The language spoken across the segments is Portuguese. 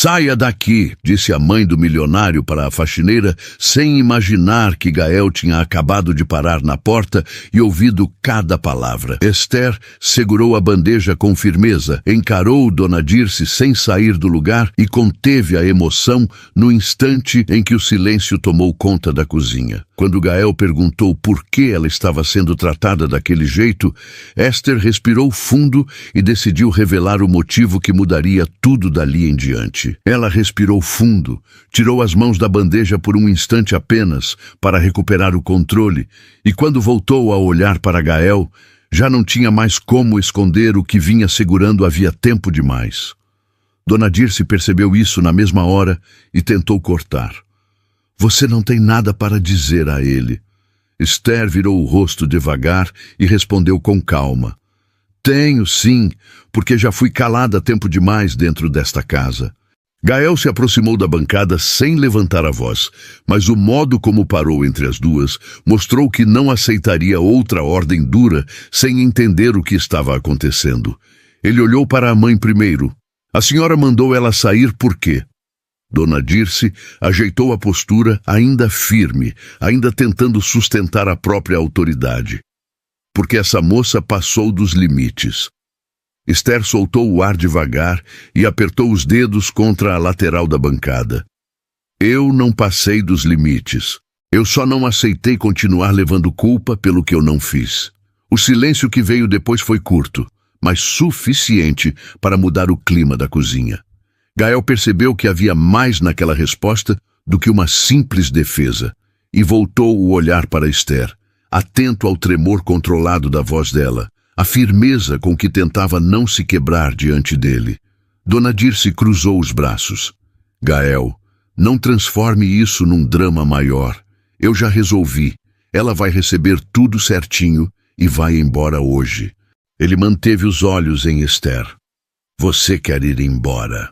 Saia daqui, disse a mãe do milionário para a faxineira, sem imaginar que Gael tinha acabado de parar na porta e ouvido cada palavra. Esther segurou a bandeja com firmeza, encarou Dona Dirce sem sair do lugar e conteve a emoção no instante em que o silêncio tomou conta da cozinha. Quando Gael perguntou por que ela estava sendo tratada daquele jeito, Esther respirou fundo e decidiu revelar o motivo que mudaria tudo dali em diante. Ela respirou fundo, tirou as mãos da bandeja por um instante apenas para recuperar o controle, e quando voltou a olhar para Gael, já não tinha mais como esconder o que vinha segurando havia tempo demais. Dona Dirce percebeu isso na mesma hora e tentou cortar. Você não tem nada para dizer a ele. Esther virou o rosto devagar e respondeu com calma. Tenho sim, porque já fui calada tempo demais dentro desta casa. Gael se aproximou da bancada sem levantar a voz, mas o modo como parou entre as duas mostrou que não aceitaria outra ordem dura sem entender o que estava acontecendo. Ele olhou para a mãe primeiro. A senhora mandou ela sair por quê? Dona Dirce ajeitou a postura ainda firme, ainda tentando sustentar a própria autoridade. Porque essa moça passou dos limites. Esther soltou o ar devagar e apertou os dedos contra a lateral da bancada. Eu não passei dos limites. Eu só não aceitei continuar levando culpa pelo que eu não fiz. O silêncio que veio depois foi curto, mas suficiente para mudar o clima da cozinha. Gael percebeu que havia mais naquela resposta do que uma simples defesa, e voltou o olhar para Esther, atento ao tremor controlado da voz dela, a firmeza com que tentava não se quebrar diante dele. Dona Dirce cruzou os braços. Gael, não transforme isso num drama maior. Eu já resolvi. Ela vai receber tudo certinho e vai embora hoje. Ele manteve os olhos em Esther. Você quer ir embora?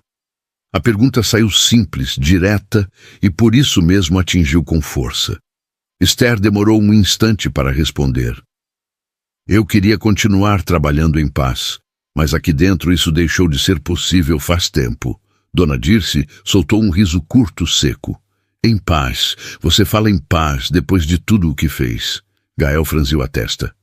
A pergunta saiu simples, direta, e por isso mesmo atingiu com força. Esther demorou um instante para responder. Eu queria continuar trabalhando em paz, mas aqui dentro isso deixou de ser possível faz tempo. Dona Dirce soltou um riso curto, seco. Em paz, você fala em paz depois de tudo o que fez. Gael franziu a testa.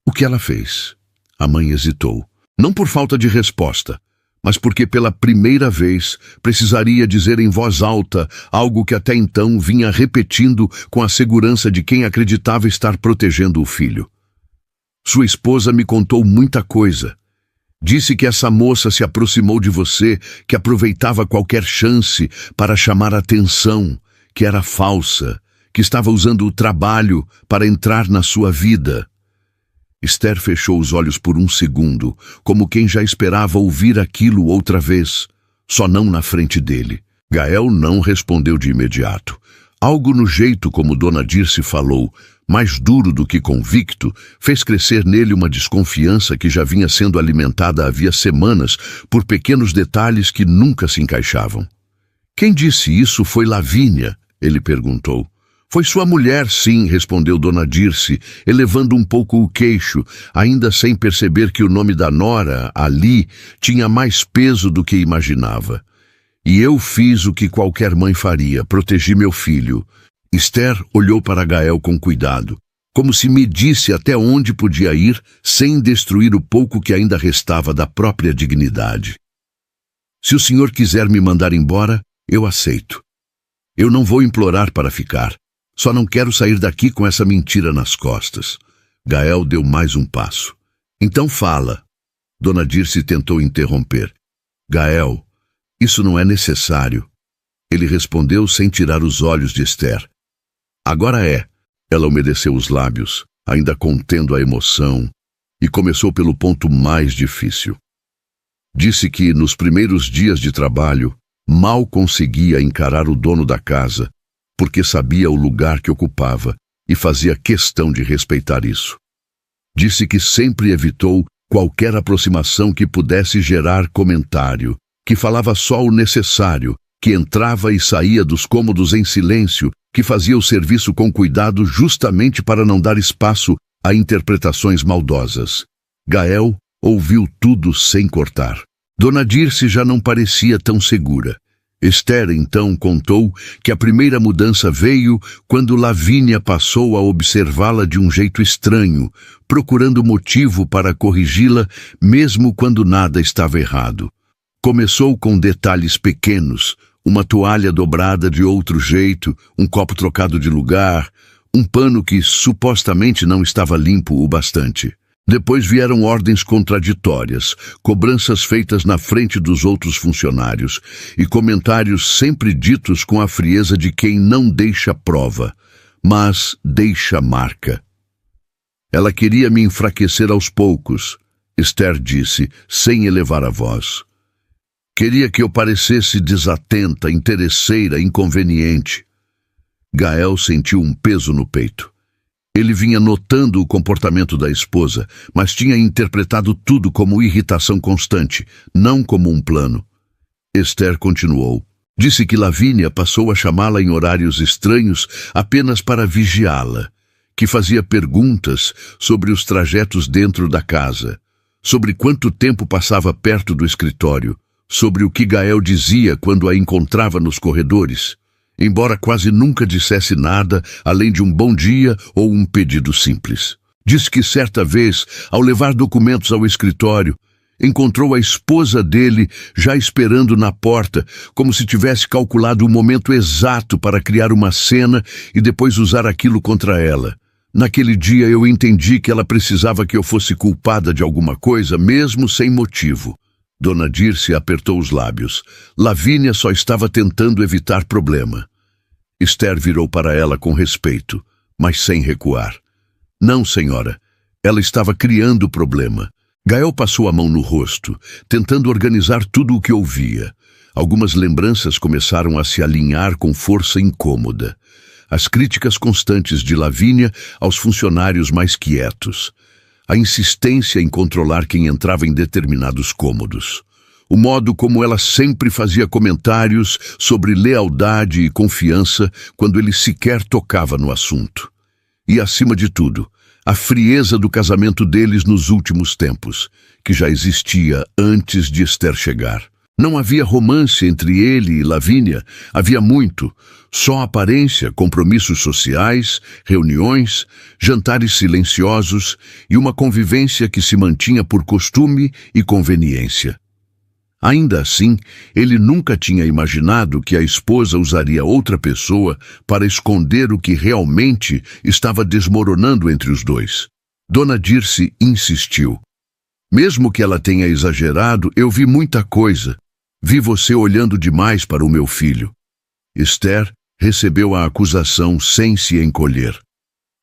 O que ela fez? A mãe hesitou. Não por falta de resposta, mas porque pela primeira vez precisaria dizer em voz alta algo que até então vinha repetindo com a segurança de quem acreditava estar protegendo o filho. Sua esposa me contou muita coisa. Disse que essa moça se aproximou de você, que aproveitava qualquer chance para chamar atenção, que era falsa, que estava usando o trabalho para entrar na sua vida. Esther fechou os olhos por um segundo, como quem já esperava ouvir aquilo outra vez, só não na frente dele. Gael não respondeu de imediato. Algo no jeito como Dona Dirce falou, mais duro do que convicto, fez crescer nele uma desconfiança que já vinha sendo alimentada havia semanas por pequenos detalhes que nunca se encaixavam. Quem disse isso foi Lavínia, ele perguntou. Foi sua mulher, sim, respondeu Dona Dirce, elevando um pouco o queixo, ainda sem perceber que o nome da nora, Ali, tinha mais peso do que imaginava. E eu fiz o que qualquer mãe faria, protegi meu filho. Esther olhou para Gael com cuidado, como se medisse até onde podia ir sem destruir o pouco que ainda restava da própria dignidade. Se o senhor quiser me mandar embora, eu aceito. Eu não vou implorar para ficar. Só não quero sair daqui com essa mentira nas costas. Gael deu mais um passo. Então fala. Dona Dirce tentou interromper. Gael, isso não é necessário. Ele respondeu sem tirar os olhos de Esther. Agora é. Ela umedeceu os lábios, ainda contendo a emoção, e começou pelo ponto mais difícil. Disse que, nos primeiros dias de trabalho, mal conseguia encarar o dono da casa, porque sabia o lugar que ocupava e fazia questão de respeitar isso. Disse que sempre evitou qualquer aproximação que pudesse gerar comentário, que falava só o necessário, que entrava e saía dos cômodos em silêncio, que fazia o serviço com cuidado justamente para não dar espaço a interpretações maldosas. Gael ouviu tudo sem cortar. Dona Dirce já não parecia tão segura. Esther então contou que a primeira mudança veio quando Lavínia passou a observá-la de um jeito estranho, procurando motivo para corrigi-la, mesmo quando nada estava errado. Começou com detalhes pequenos, uma toalha dobrada de outro jeito, um copo trocado de lugar, um pano que supostamente não estava limpo o bastante. Depois vieram ordens contraditórias, cobranças feitas na frente dos outros funcionários e comentários sempre ditos com a frieza de quem não deixa prova, mas deixa marca. Ela queria me enfraquecer aos poucos, Esther disse, sem elevar a voz. Queria que eu parecesse desatenta, interesseira, inconveniente. Gael sentiu um peso no peito. Ele vinha notando o comportamento da esposa, mas tinha interpretado tudo como irritação constante, não como um plano. Esther continuou. Disse que Lavínia passou a chamá-la em horários estranhos apenas para vigiá-la, que fazia perguntas sobre os trajetos dentro da casa, sobre quanto tempo passava perto do escritório, sobre o que Gael dizia quando a encontrava nos corredores, embora quase nunca dissesse nada além de um bom dia ou um pedido simples. Diz que certa vez, ao levar documentos ao escritório, encontrou a esposa dele já esperando na porta, como se tivesse calculado o momento exato para criar uma cena e depois usar aquilo contra ela. Naquele dia eu entendi que ela precisava que eu fosse culpada de alguma coisa, mesmo sem motivo. Dona Dirce apertou os lábios. Lavínia só estava tentando evitar problema. Esther virou para ela com respeito, mas sem recuar. Não, senhora. Ela estava criando problema. Gael passou a mão no rosto, tentando organizar tudo o que ouvia. Algumas lembranças começaram a se alinhar com força incômoda. As críticas constantes de Lavínia aos funcionários mais quietos. A insistência em controlar quem entrava em determinados cômodos. O modo como ela sempre fazia comentários sobre lealdade e confiança quando ele sequer tocava no assunto. E, acima de tudo, a frieza do casamento deles nos últimos tempos, que já existia antes de Esther chegar. Não havia romance entre ele e Lavínia, havia muito, só aparência, compromissos sociais, reuniões, jantares silenciosos e uma convivência que se mantinha por costume e conveniência. Ainda assim, ele nunca tinha imaginado que a esposa usaria outra pessoa para esconder o que realmente estava desmoronando entre os dois. Dona Dirce insistiu. Mesmo que ela tenha exagerado, eu vi muita coisa. Vi você olhando demais para o meu filho. Esther recebeu a acusação sem se encolher.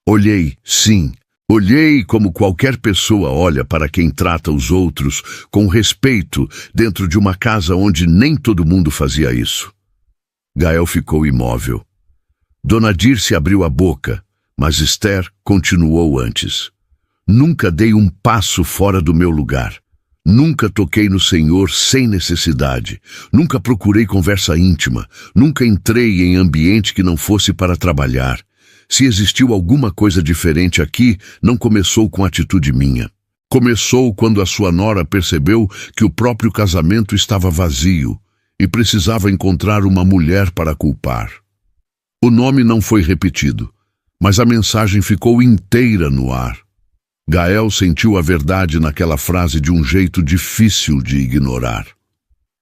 Olhei, sim. Olhei como qualquer pessoa olha para quem trata os outros com respeito dentro de uma casa onde nem todo mundo fazia isso. Gael ficou imóvel. Dona Dirce abriu a boca, mas Esther continuou antes. Nunca dei um passo fora do meu lugar. Nunca toquei no Senhor sem necessidade. Nunca procurei conversa íntima. Nunca entrei em ambiente que não fosse para trabalhar. Se existiu alguma coisa diferente aqui, não começou com atitude minha. Começou quando a sua nora percebeu que o próprio casamento estava vazio e precisava encontrar uma mulher para culpar. O nome não foi repetido, mas a mensagem ficou inteira no ar. Gael sentiu a verdade naquela frase de um jeito difícil de ignorar.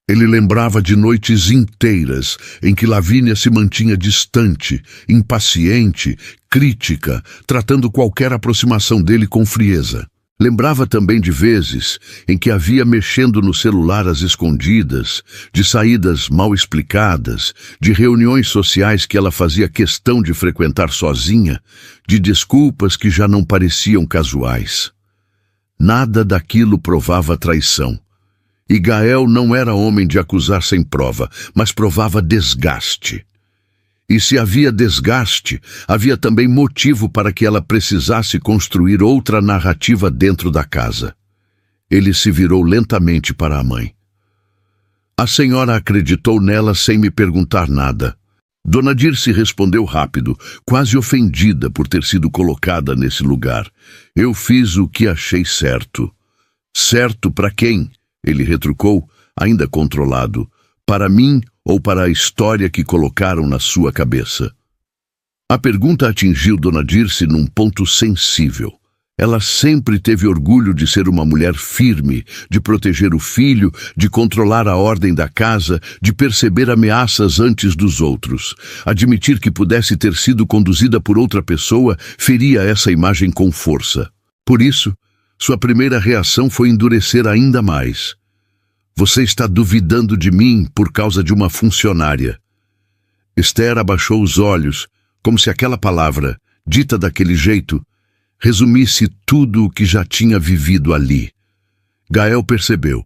Ele lembrava de noites inteiras em que Lavínia se mantinha distante, impaciente, crítica, tratando qualquer aproximação dele com frieza. Lembrava também de vezes em que havia mexendo no celular às escondidas, de saídas mal explicadas, de reuniões sociais que ela fazia questão de frequentar sozinha, de desculpas que já não pareciam casuais. Nada daquilo provava traição. E Gael não era homem de acusar sem prova, mas provava desgaste. E se havia desgaste, havia também motivo para que ela precisasse construir outra narrativa dentro da casa. Ele se virou lentamente para a mãe. A senhora acreditou nela sem me perguntar nada. Dona Dirce respondeu rápido, quase ofendida por ter sido colocada nesse lugar. Eu fiz o que achei certo. Certo para quem? Ele retrucou, ainda controlado. Para mim ou para a história que colocaram na sua cabeça? A pergunta atingiu Dona Dirce num ponto sensível. Ela sempre teve orgulho de ser uma mulher firme, de proteger o filho, de controlar a ordem da casa, de perceber ameaças antes dos outros. Admitir que pudesse ter sido conduzida por outra pessoa feria essa imagem com força. Por isso, sua primeira reação foi endurecer ainda mais. Você está duvidando de mim por causa de uma funcionária. Esther abaixou os olhos, como se aquela palavra, dita daquele jeito, resumisse tudo o que já tinha vivido ali. Gael percebeu.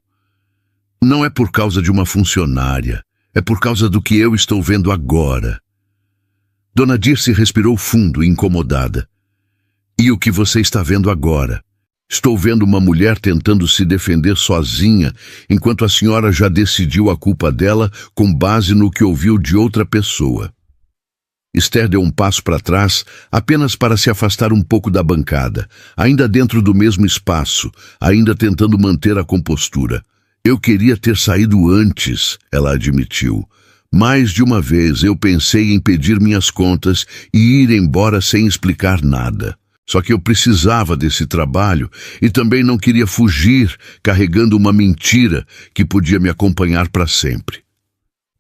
Não é por causa de uma funcionária, é por causa do que eu estou vendo agora. Dona Dirce respirou fundo, incomodada. E o que você está vendo agora? Estou vendo uma mulher tentando se defender sozinha, enquanto a senhora já decidiu a culpa dela com base no que ouviu de outra pessoa. Esther deu um passo para trás, apenas para se afastar um pouco da bancada, ainda dentro do mesmo espaço, ainda tentando manter a compostura. Eu queria ter saído antes, ela admitiu. Mais de uma vez eu pensei em pedir minhas contas e ir embora sem explicar nada. Só que eu precisava desse trabalho e também não queria fugir carregando uma mentira que podia me acompanhar para sempre.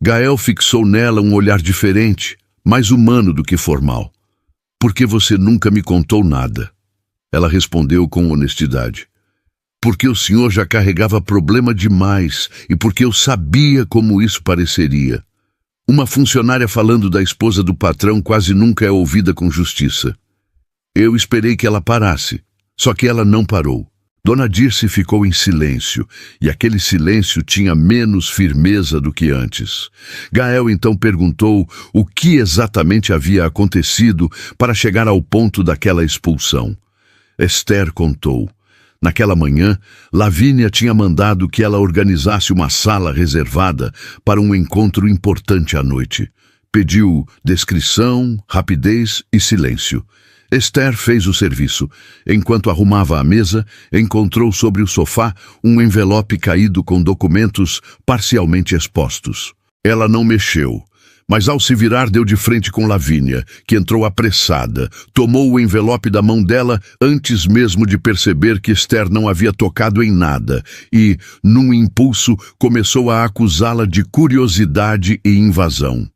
Gael fixou nela um olhar diferente, mais humano do que formal. Por que você nunca me contou nada? Ela respondeu com honestidade. Porque o senhor já carregava problema demais e porque eu sabia como isso pareceria. Uma funcionária falando da esposa do patrão quase nunca é ouvida com justiça. Eu esperei que ela parasse, só que ela não parou. Dona Dirce ficou em silêncio, e aquele silêncio tinha menos firmeza do que antes. Gael então perguntou o que exatamente havia acontecido para chegar ao ponto daquela expulsão. Esther contou. Naquela manhã, Lavínia tinha mandado que ela organizasse uma sala reservada para um encontro importante à noite. Pediu descrição, rapidez e silêncio. Esther fez o serviço. Enquanto arrumava a mesa, encontrou sobre o sofá um envelope caído com documentos parcialmente expostos. Ela não mexeu, mas ao se virar deu de frente com Lavínia, que entrou apressada, tomou o envelope da mão dela antes mesmo de perceber que Esther não havia tocado em nada e, num impulso, começou a acusá-la de curiosidade e invasão.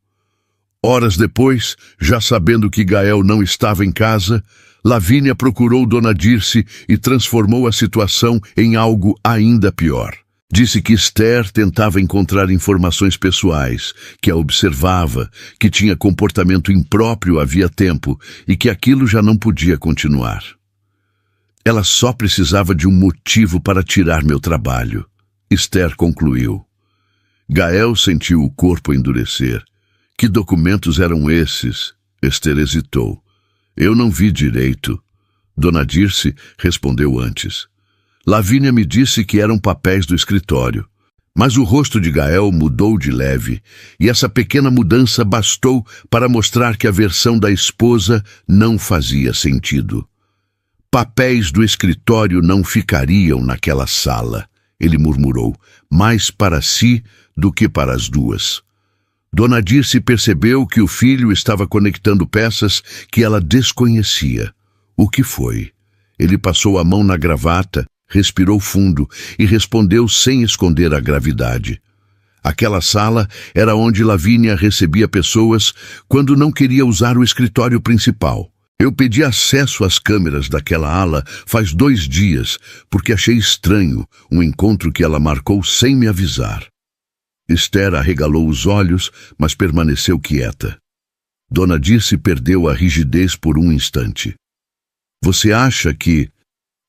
Horas depois, já sabendo que Gael não estava em casa, Lavínia procurou Dona Dirce e transformou a situação em algo ainda pior. Disse que Esther tentava encontrar informações pessoais, que a observava, que tinha comportamento impróprio havia tempo e que aquilo já não podia continuar. Ela só precisava de um motivo para tirar meu trabalho, Esther concluiu. Gael sentiu o corpo endurecer. Que documentos eram esses? Esther hesitou. Eu não vi direito. Dona Dirce respondeu antes. Lavínia me disse que eram papéis do escritório. Mas o rosto de Gael mudou de leve, e essa pequena mudança bastou para mostrar que a versão da esposa não fazia sentido. Papéis do escritório não ficariam naquela sala, ele murmurou, mais para si do que para as duas. Dona Dirce percebeu que o filho estava conectando peças que ela desconhecia. O que foi? Ele passou a mão na gravata, respirou fundo e respondeu sem esconder a gravidade. Aquela sala era onde Lavínia recebia pessoas quando não queria usar o escritório principal. Eu pedi acesso às câmeras daquela ala faz 2 dias, porque achei estranho um encontro que ela marcou sem me avisar. Esther arregalou os olhos, mas permaneceu quieta. Dona Dirce perdeu a rigidez por um instante. Você acha que...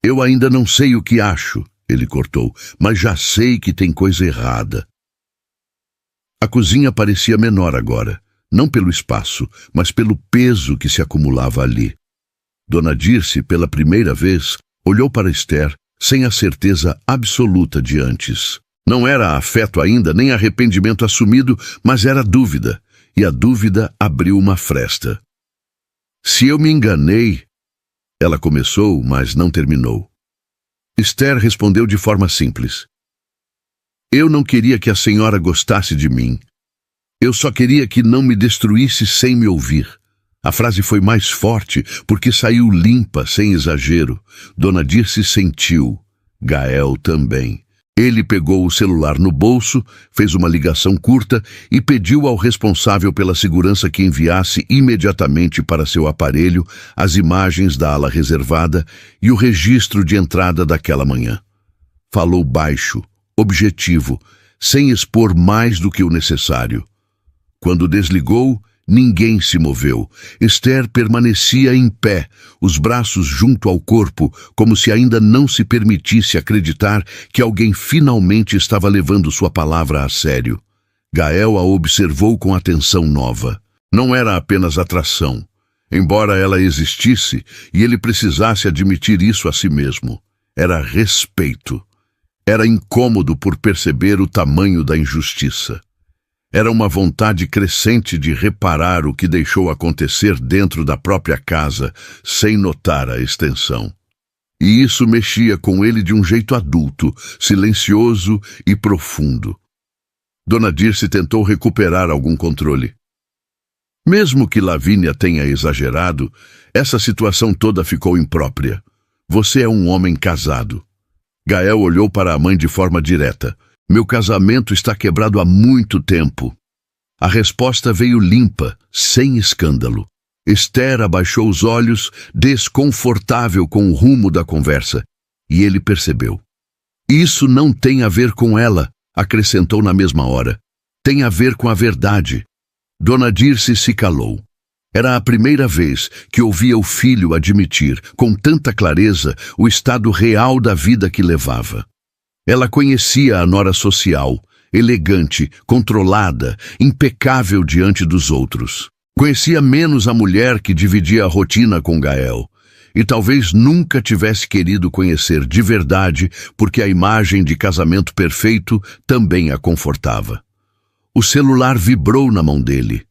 Eu ainda não sei o que acho, ele cortou, mas já sei que tem coisa errada. A cozinha parecia menor agora, não pelo espaço, mas pelo peso que se acumulava ali. Dona Dirce, pela primeira vez, olhou para Esther sem a certeza absoluta de antes. Não era afeto ainda, nem arrependimento assumido, mas era dúvida, e a dúvida abriu uma fresta. Se eu me enganei... Ela começou, mas não terminou. Esther respondeu de forma simples. Eu não queria que a senhora gostasse de mim. Eu só queria que não me destruísse sem me ouvir. A frase foi mais forte, porque saiu limpa, sem exagero. Dona Dirce sentiu. Gael também. Ele pegou o celular no bolso, fez uma ligação curta e pediu ao responsável pela segurança que enviasse imediatamente para seu aparelho as imagens da ala reservada e o registro de entrada daquela manhã. Falou baixo, objetivo, sem expor mais do que o necessário. Quando desligou, ninguém se moveu. Esther permanecia em pé, os braços junto ao corpo, como se ainda não se permitisse acreditar que alguém finalmente estava levando sua palavra a sério. Gael a observou com atenção nova. Não era apenas atração, embora ela existisse e ele precisasse admitir isso a si mesmo. Era respeito. Era incômodo por perceber o tamanho da injustiça. Era uma vontade crescente de reparar o que deixou acontecer dentro da própria casa, sem notar a extensão. E isso mexia com ele de um jeito adulto, silencioso e profundo. Dona Dirce tentou recuperar algum controle. Mesmo que Lavínia tenha exagerado, essa situação toda ficou imprópria. Você é um homem casado. Gael olhou para a mãe de forma direta. Meu casamento está quebrado há muito tempo. A resposta veio limpa, sem escândalo. Esther abaixou os olhos, desconfortável com o rumo da conversa, e ele percebeu. Isso não tem a ver com ela, acrescentou na mesma hora. Tem a ver com a verdade. Dona Dirce se calou. Era a primeira vez que ouvia o filho admitir, com tanta clareza, o estado real da vida que levava. Ela conhecia a nora social, elegante, controlada, impecável diante dos outros. Conhecia menos a mulher que dividia a rotina com Gael, e talvez nunca tivesse querido conhecer de verdade, porque a imagem de casamento perfeito também a confortava. O celular vibrou na mão dele.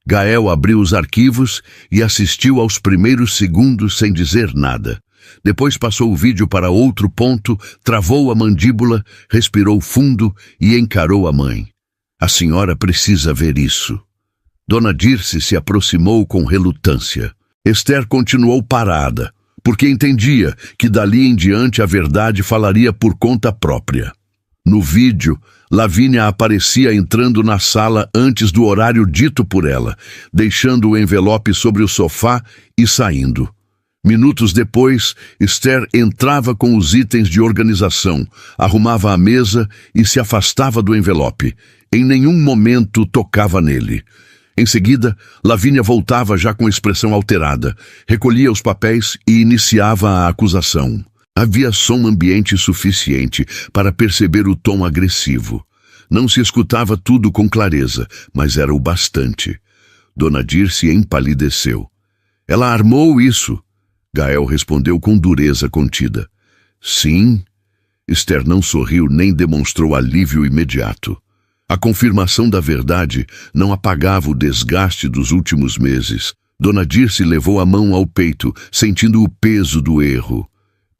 Gael abriu os arquivos e assistiu aos primeiros segundos sem dizer nada. Depois passou o vídeo para outro ponto, travou a mandíbula, respirou fundo e encarou a mãe. A senhora precisa ver isso. Dona Dirce se aproximou com relutância. Esther continuou parada, porque entendia que dali em diante a verdade falaria por conta própria. No vídeo, Lavínia aparecia entrando na sala antes do horário dito por ela, deixando o envelope sobre o sofá e saindo. Minutos depois, Esther entrava com os itens de organização, arrumava a mesa e se afastava do envelope. Em nenhum momento tocava nele. Em seguida, Lavínia voltava já com expressão alterada, recolhia os papéis e iniciava a acusação. Havia som ambiente suficiente para perceber o tom agressivo. Não se escutava tudo com clareza, mas era o bastante. Dona Dirce empalideceu. Ela armou isso. Gael respondeu com dureza contida. Sim. Esther não sorriu nem demonstrou alívio imediato. A confirmação da verdade não apagava o desgaste dos últimos meses. Dona Dirce levou a mão ao peito, sentindo o peso do erro.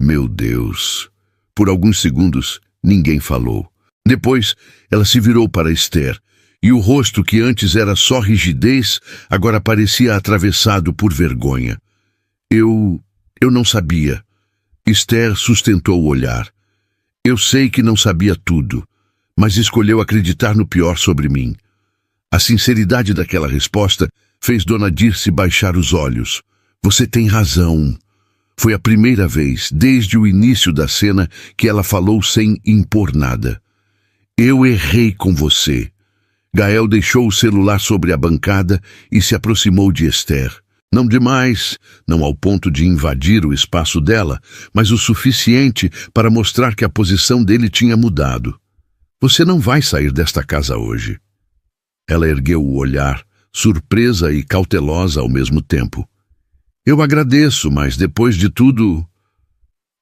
Meu Deus! Por alguns segundos, ninguém falou. Depois, ela se virou para Esther, e o rosto que antes era só rigidez, agora parecia atravessado por vergonha. Eu não sabia. Esther sustentou o olhar. Eu sei que não sabia tudo, mas escolheu acreditar no pior sobre mim. A sinceridade daquela resposta fez Dona Dirce baixar os olhos. Você tem razão. Foi a primeira vez, desde o início da cena, que ela falou sem impor nada. Eu errei com você. Gael deixou o celular sobre a bancada e se aproximou de Esther. Não demais, não ao ponto de invadir o espaço dela, mas o suficiente para mostrar que a posição dele tinha mudado. Você não vai sair desta casa hoje. Ela ergueu o olhar, surpresa e cautelosa ao mesmo tempo. Eu agradeço, mas depois de tudo...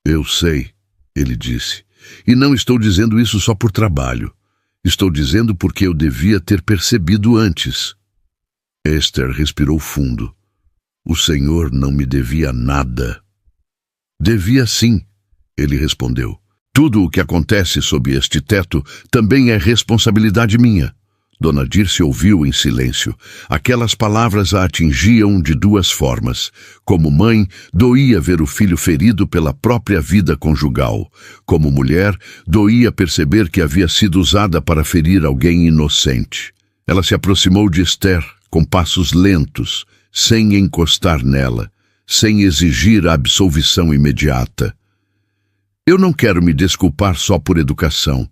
Eu sei, ele disse, e não estou dizendo isso só por trabalho. Estou dizendo porque eu devia ter percebido antes. Esther respirou fundo. O Senhor não me devia nada. Devia sim, ele respondeu. Tudo o que acontece sob este teto também é responsabilidade minha. Dona Dirce ouviu em silêncio. Aquelas palavras a atingiam de duas formas. Como mãe, doía ver o filho ferido pela própria vida conjugal. Como mulher, doía perceber que havia sido usada para ferir alguém inocente. Ela se aproximou de Esther com passos lentos, sem encostar nela, sem exigir a absolvição imediata. Eu não quero me desculpar só por educação.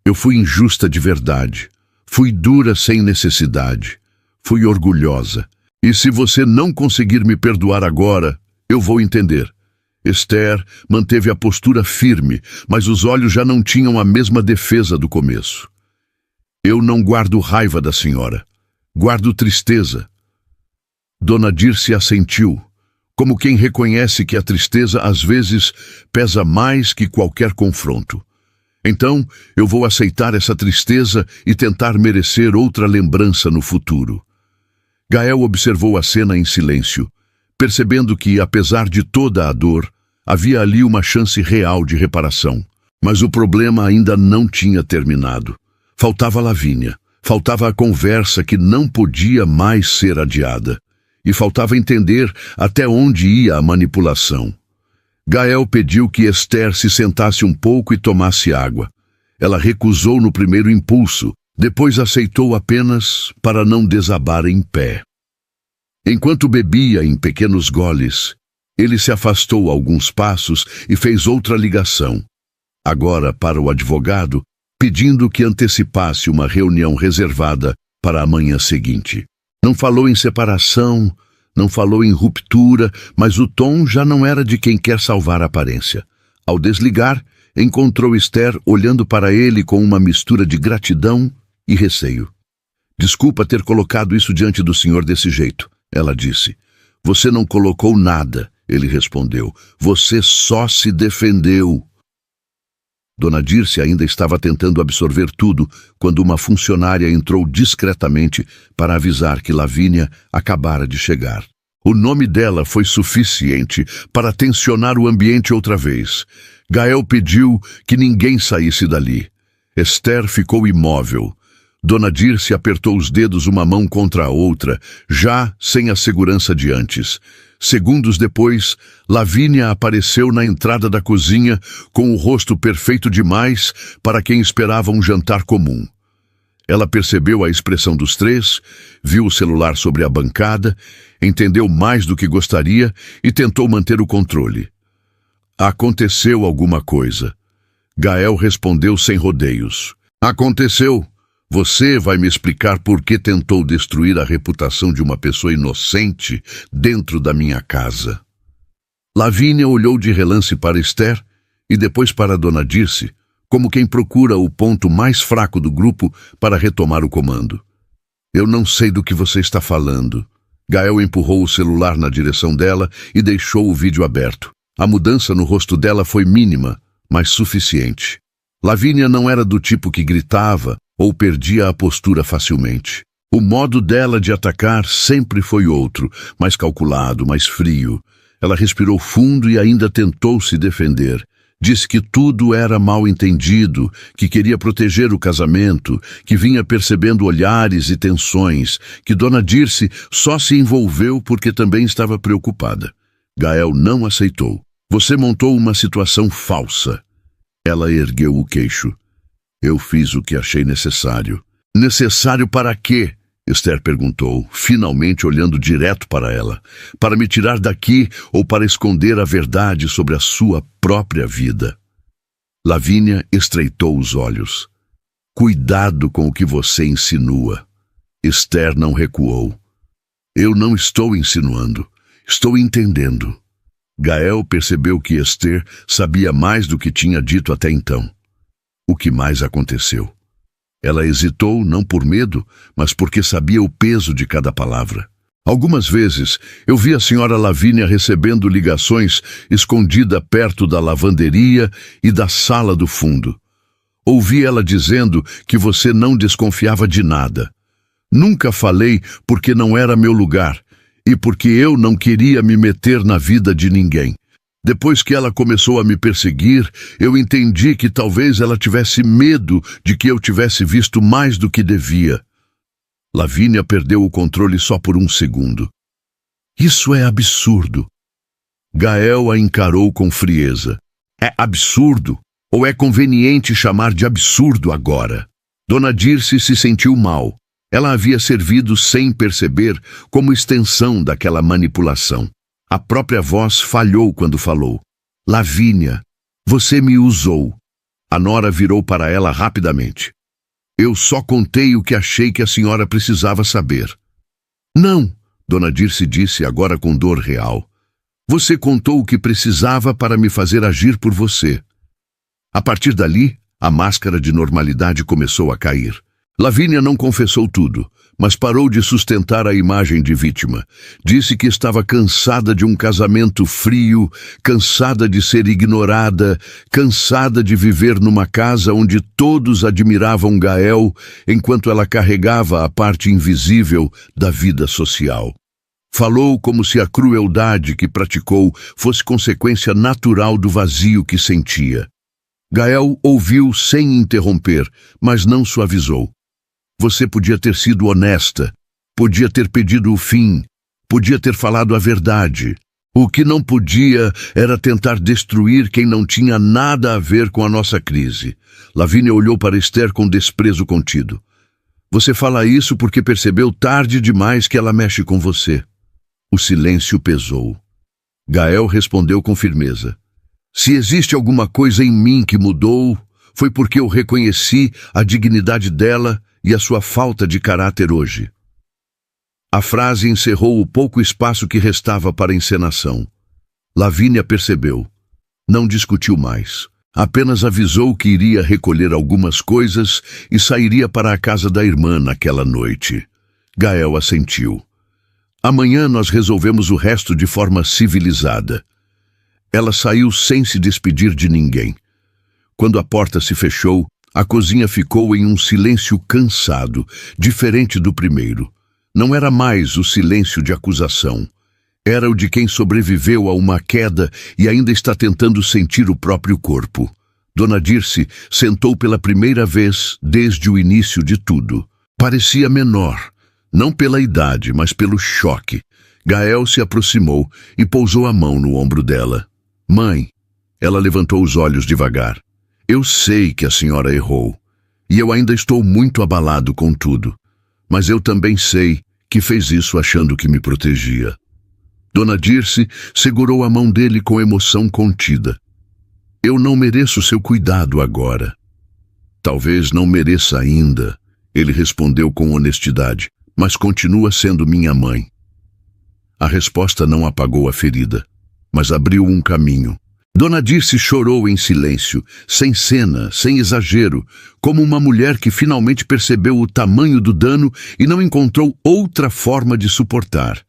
Eu fui injusta de verdade. Fui dura sem necessidade. Fui orgulhosa. E se você não conseguir me perdoar agora, eu vou entender. Esther manteve a postura firme, mas os olhos já não tinham a mesma defesa do começo. Eu não guardo raiva da senhora. Guardo tristeza. Dona Dirce assentiu, como quem reconhece que a tristeza às vezes pesa mais que qualquer confronto. Então, eu vou aceitar essa tristeza e tentar merecer outra lembrança no futuro. Gael observou a cena em silêncio, percebendo que, apesar de toda a dor, havia ali uma chance real de reparação. Mas o problema ainda não tinha terminado. Faltava Lavínia, faltava a conversa que não podia mais ser adiada, e faltava entender até onde ia a manipulação. Gael pediu que Esther se sentasse um pouco e tomasse água. Ela recusou no primeiro impulso, depois aceitou apenas para não desabar em pé. Enquanto bebia em pequenos goles, ele se afastou alguns passos e fez outra ligação, agora para o advogado, pedindo que antecipasse uma reunião reservada para a manhã seguinte. Não falou em separação, não falou em ruptura, mas o tom já não era de quem quer salvar a aparência. Ao desligar, encontrou Esther olhando para ele com uma mistura de gratidão e receio. Desculpa ter colocado isso diante do senhor desse jeito, ela disse. Você não colocou nada, ele respondeu. Você só se defendeu. Dona Dirce ainda estava tentando absorver tudo quando uma funcionária entrou discretamente para avisar que Lavínia acabara de chegar. O nome dela foi suficiente para tensionar o ambiente outra vez. Gael pediu que ninguém saísse dali. Esther ficou imóvel. Dona Dirce apertou os dedos uma mão contra a outra, já sem a segurança de antes. Segundos depois, Lavínia apareceu na entrada da cozinha com o rosto perfeito demais para quem esperava um jantar comum. Ela percebeu a expressão dos três, viu o celular sobre a bancada, entendeu mais do que gostaria e tentou manter o controle. Aconteceu alguma coisa. Gael respondeu sem rodeios. Aconteceu. Você vai me explicar por que tentou destruir a reputação de uma pessoa inocente dentro da minha casa. Lavínia olhou de relance para Esther e depois para Dona Dirce, como quem procura o ponto mais fraco do grupo para retomar o comando. Eu não sei do que você está falando. Gael empurrou o celular na direção dela e deixou o vídeo aberto. A mudança no rosto dela foi mínima, mas suficiente. Lavínia não era do tipo que gritava ou perdia a postura facilmente. O modo dela de atacar sempre foi outro, mais calculado, mais frio. Ela respirou fundo e ainda tentou se defender. Disse que tudo era mal entendido, que queria proteger o casamento, que vinha percebendo olhares e tensões, que Dona Dirce só se envolveu porque também estava preocupada. Gael não aceitou. Você montou uma situação falsa. Ela ergueu o queixo. Eu fiz o que achei necessário. Necessário para quê? Esther perguntou, finalmente olhando direto para ela. Para me tirar daqui ou para esconder a verdade sobre a sua própria vida? Lavínia estreitou os olhos. Cuidado com o que você insinua. Esther não recuou. Eu não estou insinuando. Estou entendendo. Gael percebeu que Esther sabia mais do que tinha dito até então. O que mais aconteceu? Ela hesitou não por medo, mas porque sabia o peso de cada palavra. Algumas vezes eu vi a senhora Lavínia recebendo ligações escondida perto da lavanderia e da sala do fundo. Ouvi ela dizendo que você não desconfiava de nada. Nunca falei porque não era meu lugar e porque eu não queria me meter na vida de ninguém. Depois que ela começou a me perseguir, eu entendi que talvez ela tivesse medo de que eu tivesse visto mais do que devia. Lavínia perdeu o controle só por um segundo. Isso é absurdo. Gael a encarou com frieza. É absurdo? Ou é conveniente chamar de absurdo agora? Dona Dirce se sentiu mal. Ela havia servido sem perceber como extensão daquela manipulação. A própria voz falhou quando falou. Lavínia, você me usou. A nora virou para ela rapidamente. Eu só contei o que achei que a senhora precisava saber. Não, Dona Dirce disse agora com dor real. Você contou o que precisava para me fazer agir por você. A partir dali, a máscara de normalidade começou a cair. Lavínia não confessou tudo, mas parou de sustentar a imagem de vítima. Disse que estava cansada de um casamento frio, cansada de ser ignorada, cansada de viver numa casa onde todos admiravam Gael, enquanto ela carregava a parte invisível da vida social. Falou como se a crueldade que praticou fosse consequência natural do vazio que sentia. Gael ouviu sem interromper, mas não suavizou. Você podia ter sido honesta, podia ter pedido o fim, podia ter falado a verdade. O que não podia era tentar destruir quem não tinha nada a ver com a nossa crise. Lavínia olhou para Esther com desprezo contido. Você fala isso porque percebeu tarde demais que ela mexe com você. O silêncio pesou. Gael respondeu com firmeza. Se existe alguma coisa em mim que mudou, foi porque eu reconheci a dignidade dela e a sua falta de caráter hoje. A frase encerrou o pouco espaço que restava para a encenação. Lavínia percebeu. Não discutiu mais. Apenas avisou que iria recolher algumas coisas e sairia para a casa da irmã naquela noite. Gael assentiu. Amanhã nós resolvemos o resto de forma civilizada. Ela saiu sem se despedir de ninguém. Quando a porta se fechou, a cozinha ficou em um silêncio cansado, diferente do primeiro. Não era mais o silêncio de acusação. Era o de quem sobreviveu a uma queda e ainda está tentando sentir o próprio corpo. Dona Dirce sentou pela primeira vez desde o início de tudo. Parecia menor, não pela idade, mas pelo choque. Gael se aproximou e pousou a mão no ombro dela. Mãe, ela levantou os olhos devagar. Eu sei que a senhora errou, e eu ainda estou muito abalado com tudo, mas eu também sei que fez isso achando que me protegia. Dona Dirce segurou a mão dele com emoção contida. Eu não mereço seu cuidado agora. Talvez não mereça ainda, ele respondeu com honestidade, mas continua sendo minha mãe. A resposta não apagou a ferida, mas abriu um caminho. Dona Dirce chorou em silêncio, sem cena, sem exagero, como uma mulher que finalmente percebeu o tamanho do dano e não encontrou outra forma de suportar.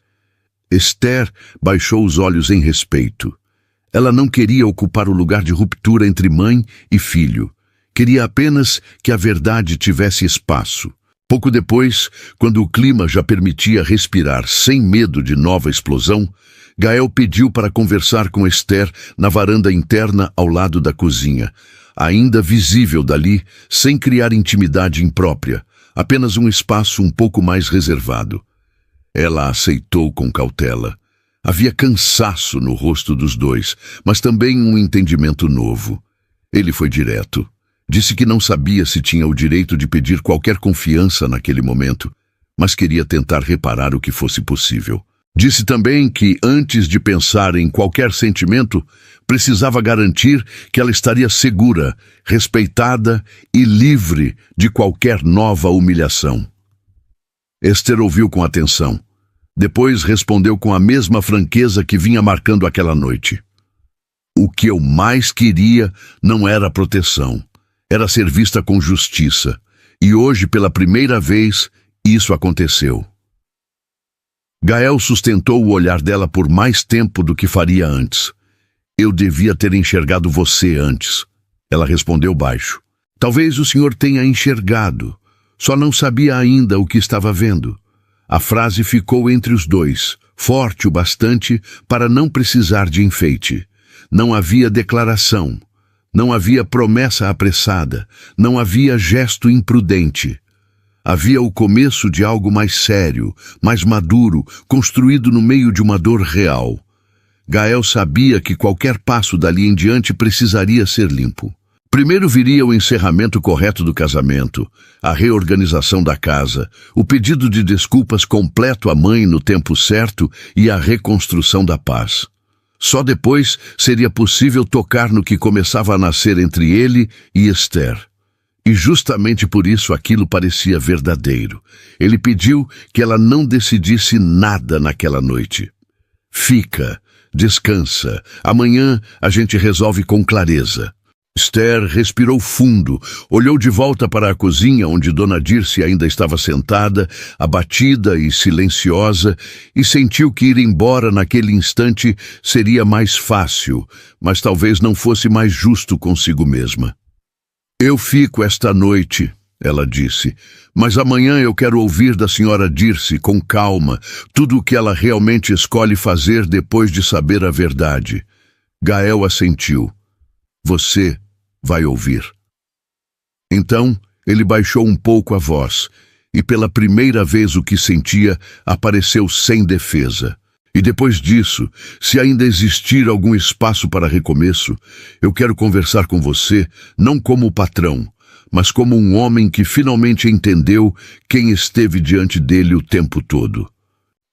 Esther baixou os olhos em respeito. Ela não queria ocupar o lugar de ruptura entre mãe e filho. Queria apenas que a verdade tivesse espaço. Pouco depois, quando o clima já permitia respirar sem medo de nova explosão, Gael pediu para conversar com Esther na varanda interna ao lado da cozinha, ainda visível dali, sem criar intimidade imprópria, apenas um espaço um pouco mais reservado. Ela aceitou com cautela. Havia cansaço no rosto dos dois, mas também um entendimento novo. Ele foi direto. Disse que não sabia se tinha o direito de pedir qualquer confiança naquele momento, mas queria tentar reparar o que fosse possível. Disse também que, antes de pensar em qualquer sentimento, precisava garantir que ela estaria segura, respeitada e livre de qualquer nova humilhação. Esther ouviu com atenção. Depois respondeu com a mesma franqueza que vinha marcando aquela noite. O que eu mais queria não era proteção. Era ser vista com justiça. E hoje, pela primeira vez, isso aconteceu. Gael sustentou o olhar dela por mais tempo do que faria antes. Eu devia ter enxergado você antes. Ela respondeu baixo. Talvez o senhor tenha enxergado. Só não sabia ainda o que estava vendo. A frase ficou entre os dois, forte o bastante para não precisar de enfeite. Não havia declaração. Não havia promessa apressada. Não havia gesto imprudente. Havia o começo de algo mais sério, mais maduro, construído no meio de uma dor real. Gael sabia que qualquer passo dali em diante precisaria ser limpo. Primeiro viria o encerramento correto do casamento, a reorganização da casa, o pedido de desculpas completo à mãe no tempo certo e a reconstrução da paz. Só depois seria possível tocar no que começava a nascer entre ele e Esther. E justamente por isso aquilo parecia verdadeiro. Ele pediu que ela não decidisse nada naquela noite. Fica, descansa, amanhã a gente resolve com clareza. Esther respirou fundo, olhou de volta para a cozinha onde Dona Dirce ainda estava sentada, abatida e silenciosa, e sentiu que ir embora naquele instante seria mais fácil, mas talvez não fosse mais justo consigo mesma. Eu fico esta noite, ela disse, mas amanhã eu quero ouvir da senhora Dirce, com calma, tudo o que ela realmente escolhe fazer depois de saber a verdade. Gael assentiu. Você vai ouvir. Então, ele baixou um pouco a voz, e pela primeira vez o que sentia apareceu sem defesa. E depois disso, se ainda existir algum espaço para recomeço, eu quero conversar com você, não como patrão, mas como um homem que finalmente entendeu quem esteve diante dele o tempo todo.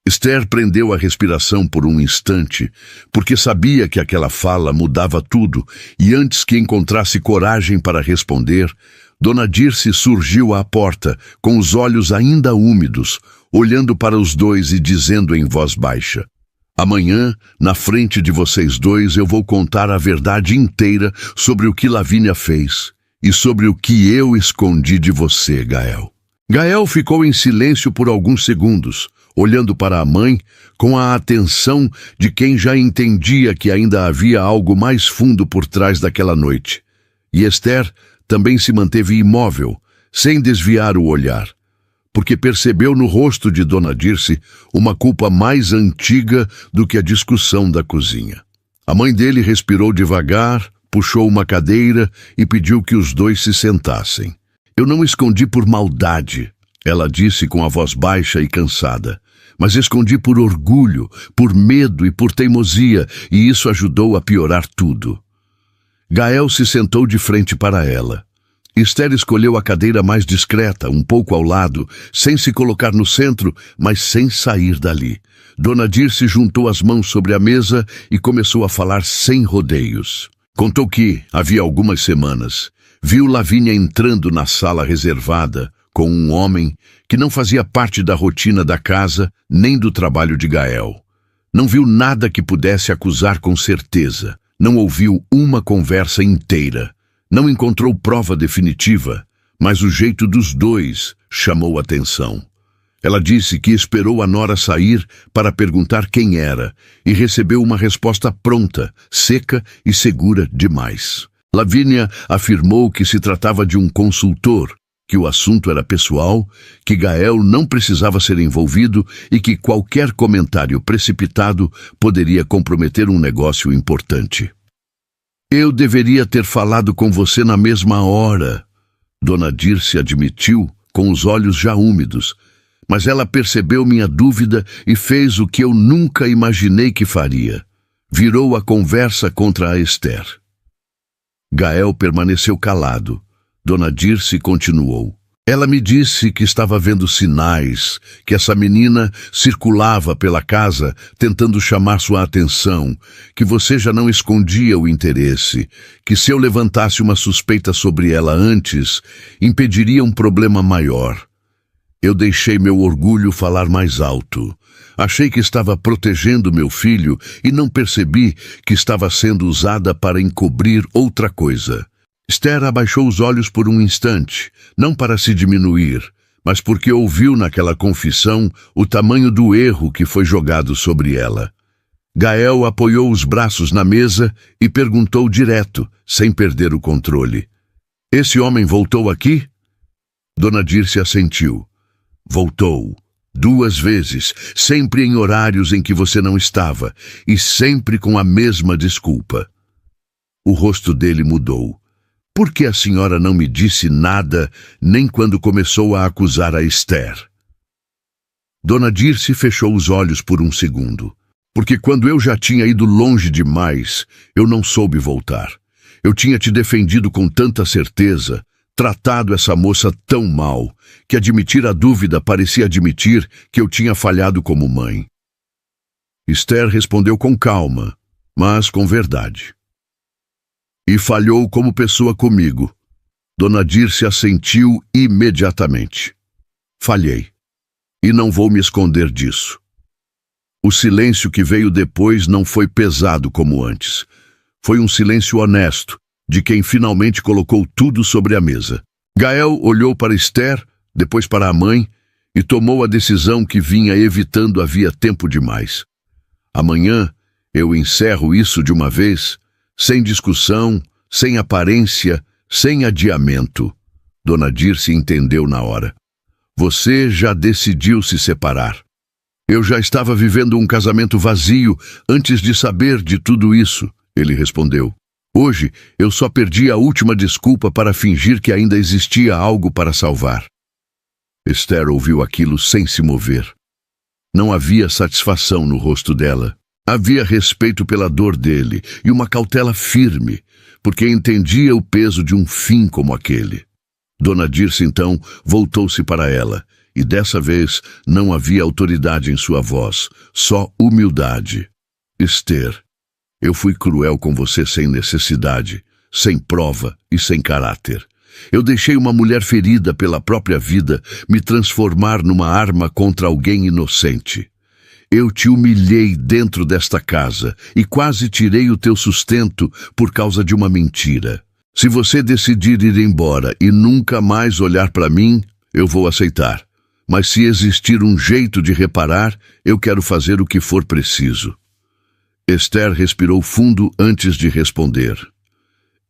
Esther prendeu a respiração por um instante, porque sabia que aquela fala mudava tudo, e antes que encontrasse coragem para responder, Dona Dirce surgiu à porta, com os olhos ainda úmidos, olhando para os dois e dizendo em voz baixa: amanhã, na frente de vocês dois, eu vou contar a verdade inteira sobre o que Lavínia fez, e sobre o que eu escondi de você, Gael. Gael ficou em silêncio por alguns segundos, olhando para a mãe com a atenção de quem já entendia que ainda havia algo mais fundo por trás daquela noite. E Esther também se manteve imóvel, sem desviar o olhar, porque percebeu no rosto de Dona Dirce uma culpa mais antiga do que a discussão da cozinha. A mãe dele respirou devagar, puxou uma cadeira e pediu que os dois se sentassem. Eu não escondi por maldade, ela disse com a voz baixa e cansada, mas escondi por orgulho, por medo e por teimosia, e isso ajudou a piorar tudo. Gael se sentou de frente para ela. Esther escolheu a cadeira mais discreta, um pouco ao lado, sem se colocar no centro, mas sem sair dali. Dona Dirce juntou as mãos sobre a mesa e começou a falar sem rodeios. Contou que, havia algumas semanas, viu Lavínia entrando na sala reservada com um homem que não fazia parte da rotina da casa nem do trabalho de Gael. Não viu nada que pudesse acusar com certeza. Não ouviu uma conversa inteira. Não encontrou prova definitiva, mas o jeito dos dois chamou atenção. Ela disse que esperou a nora sair para perguntar quem era e recebeu uma resposta pronta, seca e segura demais. Lavínia afirmou que se tratava de um consultor, que o assunto era pessoal, que Gael não precisava ser envolvido e que qualquer comentário precipitado poderia comprometer um negócio importante. Eu deveria ter falado com você na mesma hora, Dona Dirce admitiu, com os olhos já úmidos, mas ela percebeu minha dúvida e fez o que eu nunca imaginei que faria. Virou a conversa contra a Esther. Gael permaneceu calado. Dona Dirce continuou. Ela me disse que estava vendo sinais, que essa menina circulava pela casa tentando chamar sua atenção, que você já não escondia o interesse, que se eu levantasse uma suspeita sobre ela antes, impediria um problema maior. Eu deixei meu orgulho falar mais alto. Achei que estava protegendo meu filho e não percebi que estava sendo usada para encobrir outra coisa. Esther abaixou os olhos por um instante, não para se diminuir, mas porque ouviu naquela confissão o tamanho do erro que foi jogado sobre ela. Gael apoiou os braços na mesa e perguntou direto, sem perder o controle. Esse homem voltou aqui? Dona Dirce assentiu. Voltou. 2 vezes, sempre em horários em que você não estava, e sempre com a mesma desculpa. O rosto dele mudou. Por que a senhora não me disse nada, nem quando começou a acusar a Esther? Dona Dirce fechou os olhos por um segundo. Porque quando eu já tinha ido longe demais, eu não soube voltar. Eu tinha te defendido com tanta certeza, tratado essa moça tão mal, que admitir a dúvida parecia admitir que eu tinha falhado como mãe. Esther respondeu com calma, mas com verdade. E falhou como pessoa comigo. Dona Dirce assentiu imediatamente. Falhei. E não vou me esconder disso. O silêncio que veio depois não foi pesado como antes. Foi um silêncio honesto, de quem finalmente colocou tudo sobre a mesa. Gael olhou para Esther, depois para a mãe, e tomou a decisão que vinha evitando havia tempo demais. Amanhã eu encerro isso de uma vez, sem discussão, sem aparência, sem adiamento. Dona Dirce entendeu na hora. Você já decidiu se separar. Eu já estava vivendo um casamento vazio antes de saber de tudo isso, ele respondeu. Hoje, eu só perdi a última desculpa para fingir que ainda existia algo para salvar. Esther ouviu aquilo sem se mover. Não havia satisfação no rosto dela. Havia respeito pela dor dele e uma cautela firme, porque entendia o peso de um fim como aquele. Dona Dirce, então, voltou-se para ela, e dessa vez não havia autoridade em sua voz, só humildade. Esther, eu fui cruel com você sem necessidade, sem prova e sem caráter. Eu deixei uma mulher ferida pela própria vida me transformar numa arma contra alguém inocente. Eu te humilhei dentro desta casa e quase tirei o teu sustento por causa de uma mentira. Se você decidir ir embora e nunca mais olhar para mim, eu vou aceitar. Mas se existir um jeito de reparar, eu quero fazer o que for preciso. Esther respirou fundo antes de responder.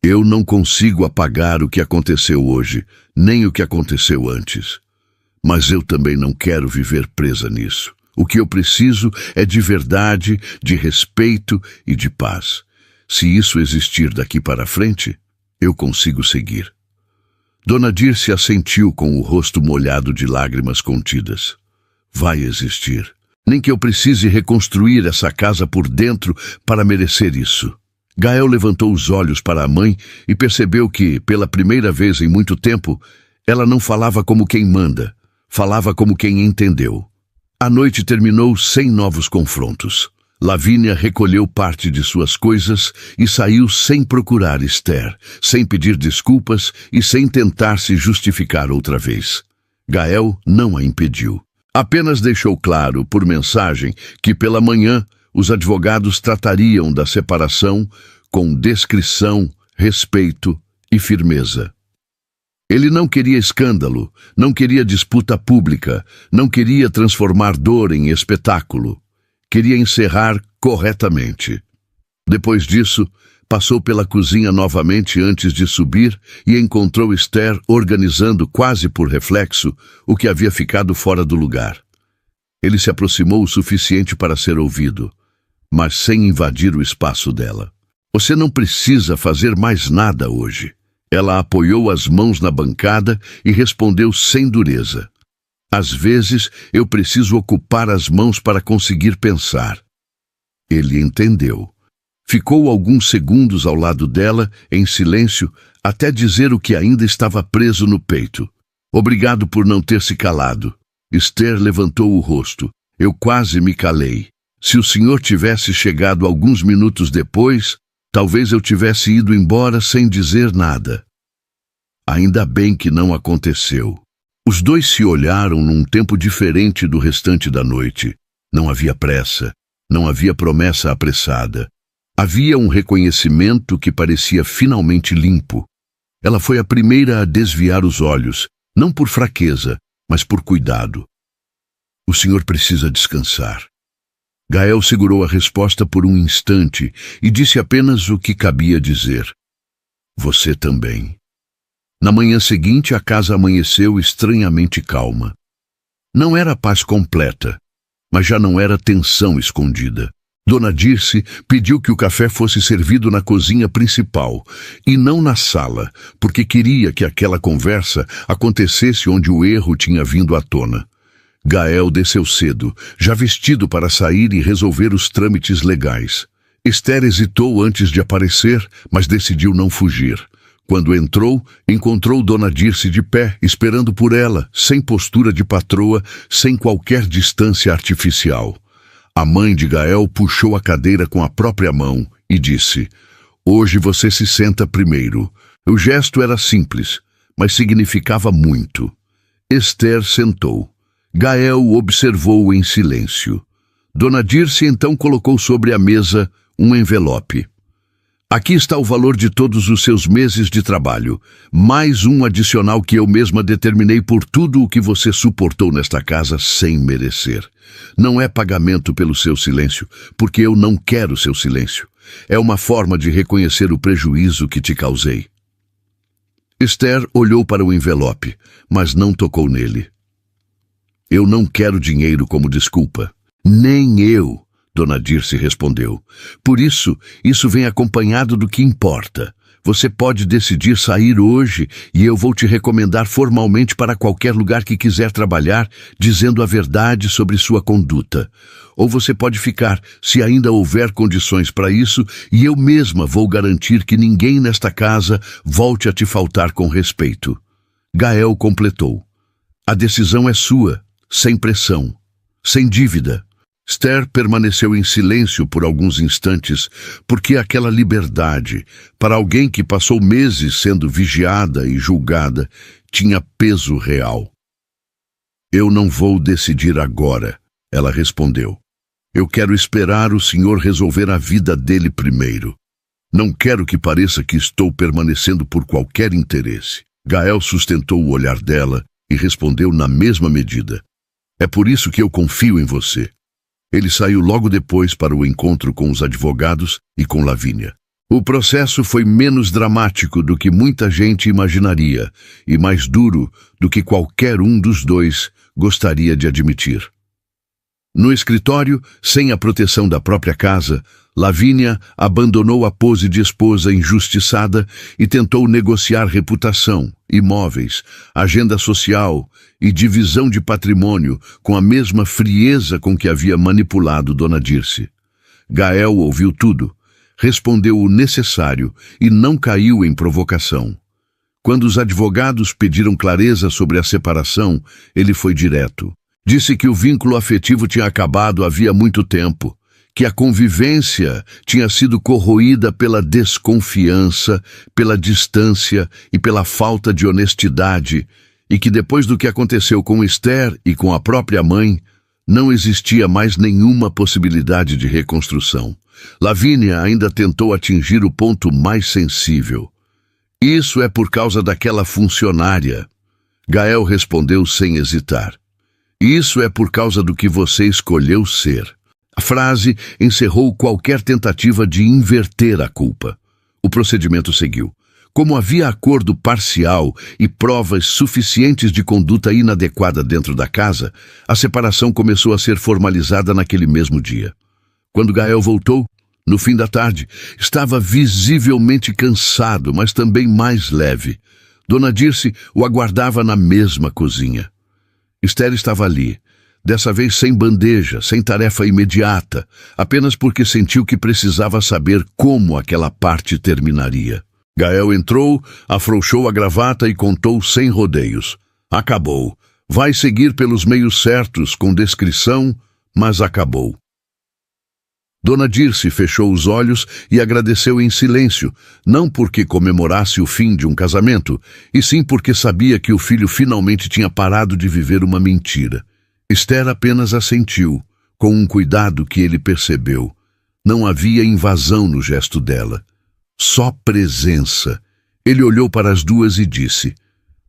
Eu não consigo apagar o que aconteceu hoje, nem o que aconteceu antes. Mas eu também não quero viver presa nisso. O que eu preciso é de verdade, de respeito e de paz. Se isso existir daqui para frente, eu consigo seguir. Dona Dirce assentiu com o rosto molhado de lágrimas contidas. Vai existir. Nem que eu precise reconstruir essa casa por dentro para merecer isso. Gael levantou os olhos para a mãe e percebeu que, pela primeira vez em muito tempo, ela não falava como quem manda, falava como quem entendeu. A noite terminou sem novos confrontos. Lavínia recolheu parte de suas coisas e saiu sem procurar Esther, sem pedir desculpas e sem tentar se justificar outra vez. Gael não a impediu. Apenas deixou claro, por mensagem, que pela manhã os advogados tratariam da separação com discrição, respeito e firmeza. Ele não queria escândalo, não queria disputa pública, não queria transformar dor em espetáculo. Queria encerrar corretamente. Depois disso, passou pela cozinha novamente antes de subir e encontrou Esther organizando quase por reflexo o que havia ficado fora do lugar. Ele se aproximou o suficiente para ser ouvido, mas sem invadir o espaço dela. Você não precisa fazer mais nada hoje. Ela apoiou as mãos na bancada e respondeu sem dureza. Às vezes, eu preciso ocupar as mãos para conseguir pensar. Ele entendeu. Ficou alguns segundos ao lado dela, em silêncio, até dizer o que ainda estava preso no peito. Obrigado por não ter se calado. Esther levantou o rosto. Eu quase me calei. Se o senhor tivesse chegado alguns minutos depois, talvez eu tivesse ido embora sem dizer nada. Ainda bem que não aconteceu. Os dois se olharam num tempo diferente do restante da noite. Não havia pressa, não havia promessa apressada. Havia um reconhecimento que parecia finalmente limpo. Ela foi a primeira a desviar os olhos, não por fraqueza, mas por cuidado. O senhor precisa descansar. Gael segurou a resposta por um instante e disse apenas o que cabia dizer. Você também. Na manhã seguinte, a casa amanheceu estranhamente calma. Não era paz completa, mas já não era tensão escondida. Dona Dirce pediu que o café fosse servido na cozinha principal e não na sala, porque queria que aquela conversa acontecesse onde o erro tinha vindo à tona. Gael desceu cedo, já vestido para sair e resolver os trâmites legais. Esther hesitou antes de aparecer, mas decidiu não fugir. Quando entrou, encontrou Dona Dirce de pé, esperando por ela, sem postura de patroa, sem qualquer distância artificial. A mãe de Gael puxou a cadeira com a própria mão e disse: "Hoje você se senta primeiro." O gesto era simples, mas significava muito. Esther sentou. Gael observou em silêncio. Dona Dirce então colocou sobre a mesa um envelope. "Aqui está o valor de todos os seus meses de trabalho, mais um adicional que eu mesma determinei por tudo o que você suportou nesta casa sem merecer. Não é pagamento pelo seu silêncio, porque eu não quero seu silêncio. É uma forma de reconhecer o prejuízo que te causei." Esther olhou para o envelope, mas não tocou nele. "Eu não quero dinheiro como desculpa." "Nem eu," Dona Dirce respondeu. "Por isso vem acompanhado do que importa. Você pode decidir sair hoje e eu vou te recomendar formalmente para qualquer lugar que quiser trabalhar, dizendo a verdade sobre sua conduta. Ou você pode ficar, se ainda houver condições para isso, e eu mesma vou garantir que ninguém nesta casa volte a te faltar com respeito." Gael completou: "A decisão é sua, sem pressão, sem dívida." Esther permaneceu em silêncio por alguns instantes, porque aquela liberdade, para alguém que passou meses sendo vigiada e julgada, tinha peso real. "Eu não vou decidir agora," ela respondeu. "Eu quero esperar o senhor resolver a vida dele primeiro. Não quero que pareça que estou permanecendo por qualquer interesse." Gael sustentou o olhar dela e respondeu na mesma medida: "É por isso que eu confio em você." Ele saiu logo depois para o encontro com os advogados e com Lavínia. O processo foi menos dramático do que muita gente imaginaria e mais duro do que qualquer um dos dois gostaria de admitir. No escritório, sem a proteção da própria casa, Lavínia abandonou a pose de esposa injustiçada e tentou negociar reputação, imóveis, agenda social e divisão de patrimônio com a mesma frieza com que havia manipulado Dona Dirce. Gael ouviu tudo, respondeu o necessário e não caiu em provocação. Quando os advogados pediram clareza sobre a separação, ele foi direto. Disse que o vínculo afetivo tinha acabado havia muito tempo, que a convivência tinha sido corroída pela desconfiança, pela distância e pela falta de honestidade, e que depois do que aconteceu com Esther e com a própria mãe, não existia mais nenhuma possibilidade de reconstrução. Lavínia ainda tentou atingir o ponto mais sensível. "Isso é por causa daquela funcionária." Gael respondeu sem hesitar: "Isso é por causa do que você escolheu ser." A frase encerrou qualquer tentativa de inverter a culpa. O procedimento seguiu. Como havia acordo parcial e provas suficientes de conduta inadequada dentro da casa, a separação começou a ser formalizada naquele mesmo dia. Quando Gael voltou, no fim da tarde, estava visivelmente cansado, mas também mais leve. Dona Dirce o aguardava na mesma cozinha. Esther estava ali, dessa vez sem bandeja, sem tarefa imediata, apenas porque sentiu que precisava saber como aquela parte terminaria. Gael entrou, afrouxou a gravata e contou sem rodeios. "Acabou. Vai seguir pelos meios certos, com descrição, mas acabou." Dona Dirce fechou os olhos e agradeceu em silêncio, não porque comemorasse o fim de um casamento, e sim porque sabia que o filho finalmente tinha parado de viver uma mentira. Esther apenas assentiu, com um cuidado que ele percebeu. Não havia invasão no gesto dela. Só presença. Ele olhou para as duas e disse: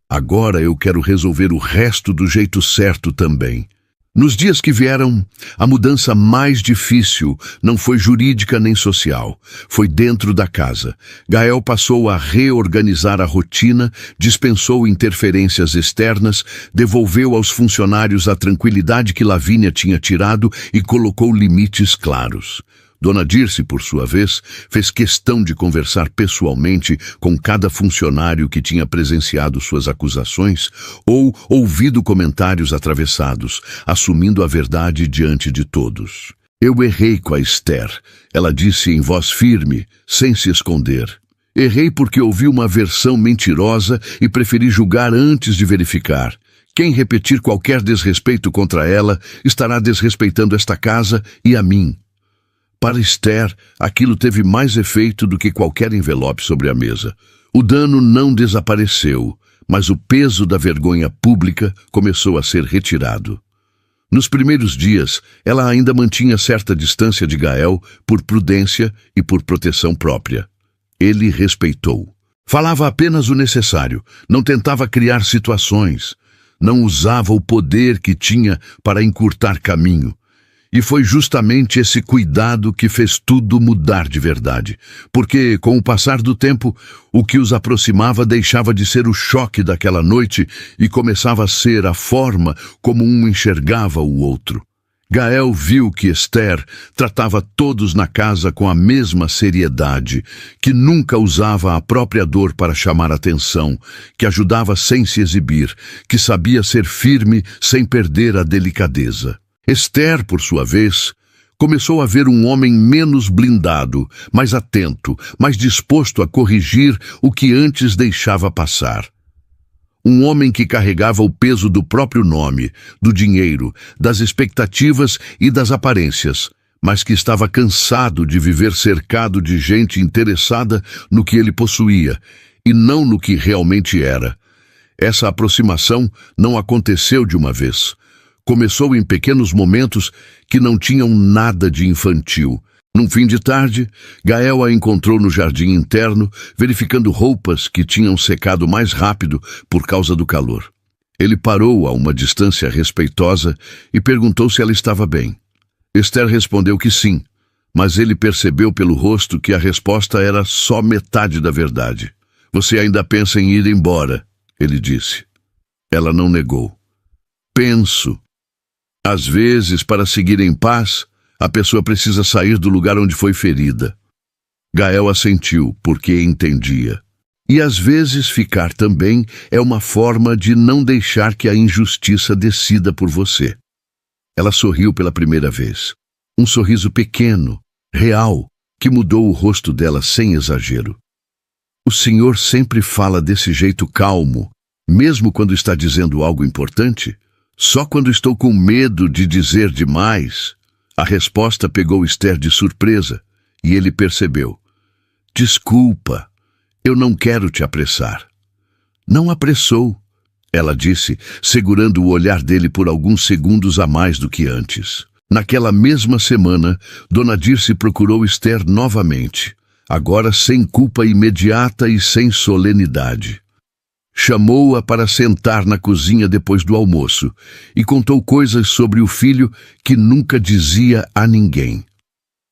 "Agora eu quero resolver o resto do jeito certo também." Nos dias que vieram, a mudança mais difícil não foi jurídica nem social, foi dentro da casa. Gael passou a reorganizar a rotina, dispensou interferências externas, devolveu aos funcionários a tranquilidade que Lavínia tinha tirado e colocou limites claros. Dona Dirce, por sua vez, fez questão de conversar pessoalmente com cada funcionário que tinha presenciado suas acusações ou ouvido comentários atravessados, assumindo a verdade diante de todos. Eu errei com a Esther, ela disse em voz firme, sem se esconder. Errei porque ouvi uma versão mentirosa e preferi julgar antes de verificar. Quem repetir qualquer desrespeito contra ela estará desrespeitando esta casa e a mim. Para Esther, aquilo teve mais efeito do que qualquer envelope sobre a mesa. O dano não desapareceu, mas o peso da vergonha pública começou a ser retirado. Nos primeiros dias, ela ainda mantinha certa distância de Gael por prudência e por proteção própria. Ele respeitou. Falava apenas o necessário, não tentava criar situações, não usava o poder que tinha para encurtar caminho. E foi justamente esse cuidado que fez tudo mudar de verdade, porque, com o passar do tempo, o que os aproximava deixava de ser o choque daquela noite e começava a ser a forma como um enxergava o outro. Gael viu que Esther tratava todos na casa com a mesma seriedade, que nunca usava a própria dor para chamar atenção, que ajudava sem se exibir, que sabia ser firme sem perder a delicadeza. Esther, por sua vez, começou a ver um homem menos blindado, mais atento, mais disposto a corrigir o que antes deixava passar. Um homem que carregava o peso do próprio nome, do dinheiro, das expectativas e das aparências, mas que estava cansado de viver cercado de gente interessada no que ele possuía e não no que realmente era. Essa aproximação não aconteceu de uma vez. Começou em pequenos momentos que não tinham nada de infantil. Num fim de tarde, Gael a encontrou no jardim interno, verificando roupas que tinham secado mais rápido por causa do calor. Ele parou a uma distância respeitosa e perguntou se ela estava bem. Esther respondeu que sim, mas ele percebeu pelo rosto que a resposta era só metade da verdade. Você ainda pensa em ir embora, ele disse. Ela não negou. Penso. Às vezes, para seguir em paz, a pessoa precisa sair do lugar onde foi ferida. Gael assentiu, porque entendia. E às vezes ficar também é uma forma de não deixar que a injustiça decida por você. Ela sorriu pela primeira vez. Um sorriso pequeno, real, que mudou o rosto dela sem exagero. O Senhor sempre fala desse jeito calmo, mesmo quando está dizendo algo importante? Só quando estou com medo de dizer demais. A resposta pegou Esther de surpresa, e ele percebeu. Desculpa, eu não quero te apressar. Não apressou, ela disse, segurando o olhar dele por alguns segundos a mais do que antes. Naquela mesma semana, Dona Dirce procurou Esther novamente, agora sem culpa imediata e sem solenidade. Chamou-a para sentar na cozinha depois do almoço e contou coisas sobre o filho que nunca dizia a ninguém.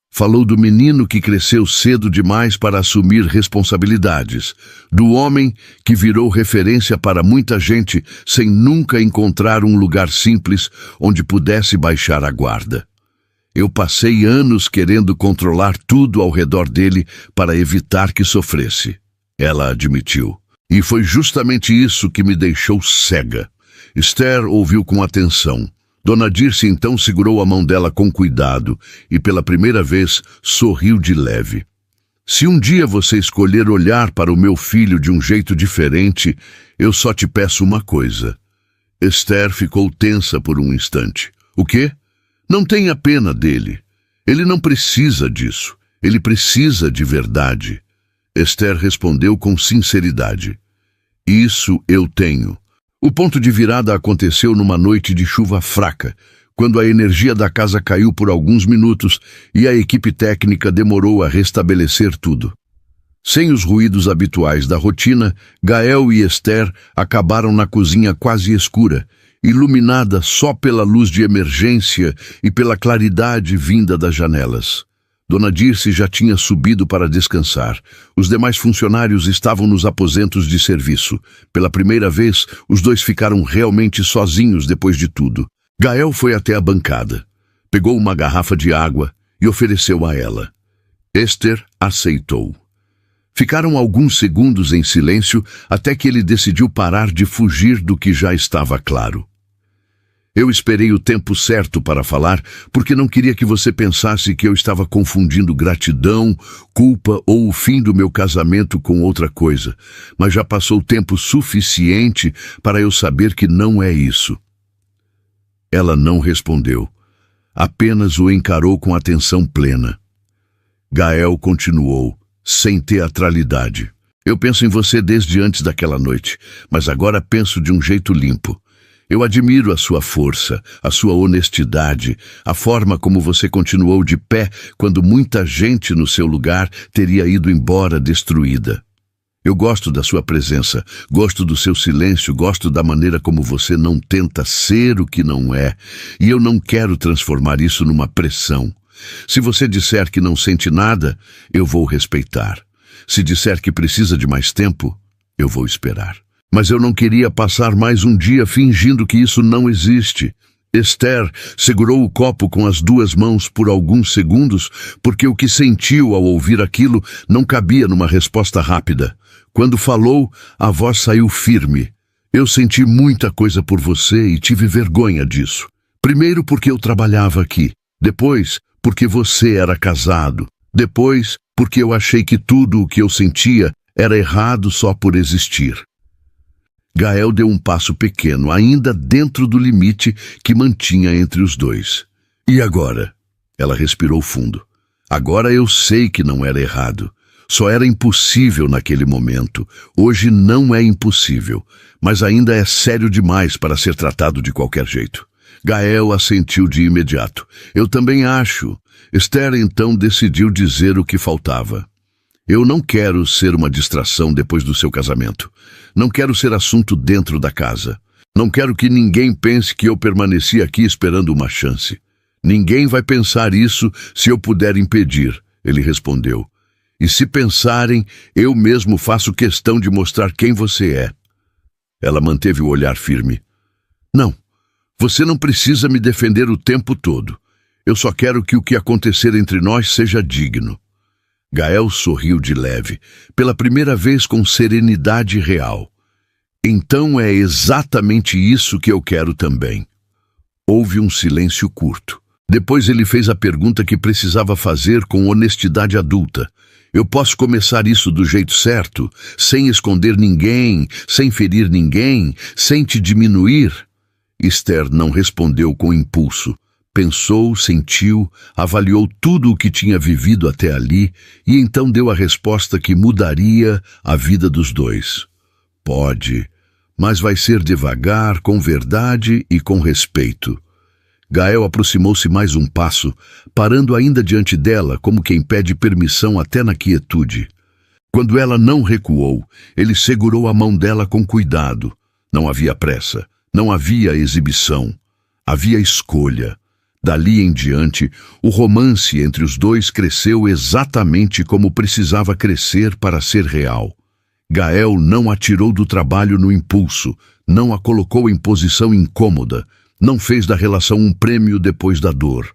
Falou do menino que cresceu cedo demais para assumir responsabilidades, do homem que virou referência para muita gente sem nunca encontrar um lugar simples onde pudesse baixar a guarda. Eu passei anos querendo controlar tudo ao redor dele para evitar que sofresse, ela admitiu. E foi justamente isso que me deixou cega. Esther ouviu com atenção. Dona Dirce então segurou a mão dela com cuidado e pela primeira vez sorriu de leve. Se um dia você escolher olhar para o meu filho de um jeito diferente, eu só te peço uma coisa. Esther ficou tensa por um instante. O quê? Não tenha pena dele. Ele não precisa disso. Ele precisa de verdade. Esther respondeu com sinceridade. Isso eu tenho. O ponto de virada aconteceu numa noite de chuva fraca, quando a energia da casa caiu por alguns minutos e a equipe técnica demorou a restabelecer tudo. Sem os ruídos habituais da rotina, Gael e Esther acabaram na cozinha quase escura, iluminada só pela luz de emergência e pela claridade vinda das janelas. Dona Dirce já tinha subido para descansar. Os demais funcionários estavam nos aposentos de serviço. Pela primeira vez, os dois ficaram realmente sozinhos depois de tudo. Gael foi até a bancada. Pegou uma garrafa de água e ofereceu a ela. Esther aceitou. Ficaram alguns segundos em silêncio até que ele decidiu parar de fugir do que já estava claro. Eu esperei o tempo certo para falar, porque não queria que você pensasse que eu estava confundindo gratidão, culpa ou o fim do meu casamento com outra coisa, mas já passou tempo suficiente para eu saber que não é isso. Ela não respondeu, apenas o encarou com atenção plena. Gael continuou, sem teatralidade. Eu penso em você desde antes daquela noite, mas agora penso de um jeito limpo. Eu admiro a sua força, a sua honestidade, a forma como você continuou de pé quando muita gente no seu lugar teria ido embora destruída. Eu gosto da sua presença, gosto do seu silêncio, gosto da maneira como você não tenta ser o que não é, e eu não quero transformar isso numa pressão. Se você disser que não sente nada, eu vou respeitar. Se disser que precisa de mais tempo, eu vou esperar. Mas eu não queria passar mais um dia fingindo que isso não existe. Esther segurou o copo com as duas mãos por alguns segundos, porque o que sentiu ao ouvir aquilo não cabia numa resposta rápida. Quando falou, a voz saiu firme. Eu senti muita coisa por você e tive vergonha disso. Primeiro porque eu trabalhava aqui. Depois, porque você era casado. Depois, porque eu achei que tudo o que eu sentia era errado só por existir. Gael deu um passo pequeno, ainda dentro do limite que mantinha entre os dois. E agora? Ela respirou fundo. Agora eu sei que não era errado. Só era impossível naquele momento. Hoje não é impossível, mas ainda é sério demais para ser tratado de qualquer jeito. Gael assentiu de imediato. Eu também acho. Esther então decidiu dizer o que faltava. Eu não quero ser uma distração depois do seu casamento. Não quero ser assunto dentro da casa. Não quero que ninguém pense que eu permaneci aqui esperando uma chance. Ninguém vai pensar isso se eu puder impedir, ele respondeu. E se pensarem, eu mesmo faço questão de mostrar quem você é. Ela manteve o olhar firme. Não, você não precisa me defender o tempo todo. Eu só quero que o que acontecer entre nós seja digno. Gael sorriu de leve, pela primeira vez com serenidade real. Então é exatamente isso que eu quero também. Houve um silêncio curto. Depois ele fez a pergunta que precisava fazer com honestidade adulta. Eu posso começar isso do jeito certo, sem esconder ninguém, sem ferir ninguém, sem te diminuir? Esther não respondeu com impulso. Pensou, sentiu, avaliou tudo o que tinha vivido até ali e então deu a resposta que mudaria a vida dos dois. Pode, mas vai ser devagar, com verdade e com respeito. Gael aproximou-se mais um passo, parando ainda diante dela, como quem pede permissão até na quietude. Quando ela não recuou, ele segurou a mão dela com cuidado. Não havia pressa, não havia exibição, havia escolha. Dali em diante, o romance entre os dois cresceu exatamente como precisava crescer para ser real. Gael não a tirou do trabalho no impulso, não a colocou em posição incômoda, não fez da relação um prêmio depois da dor.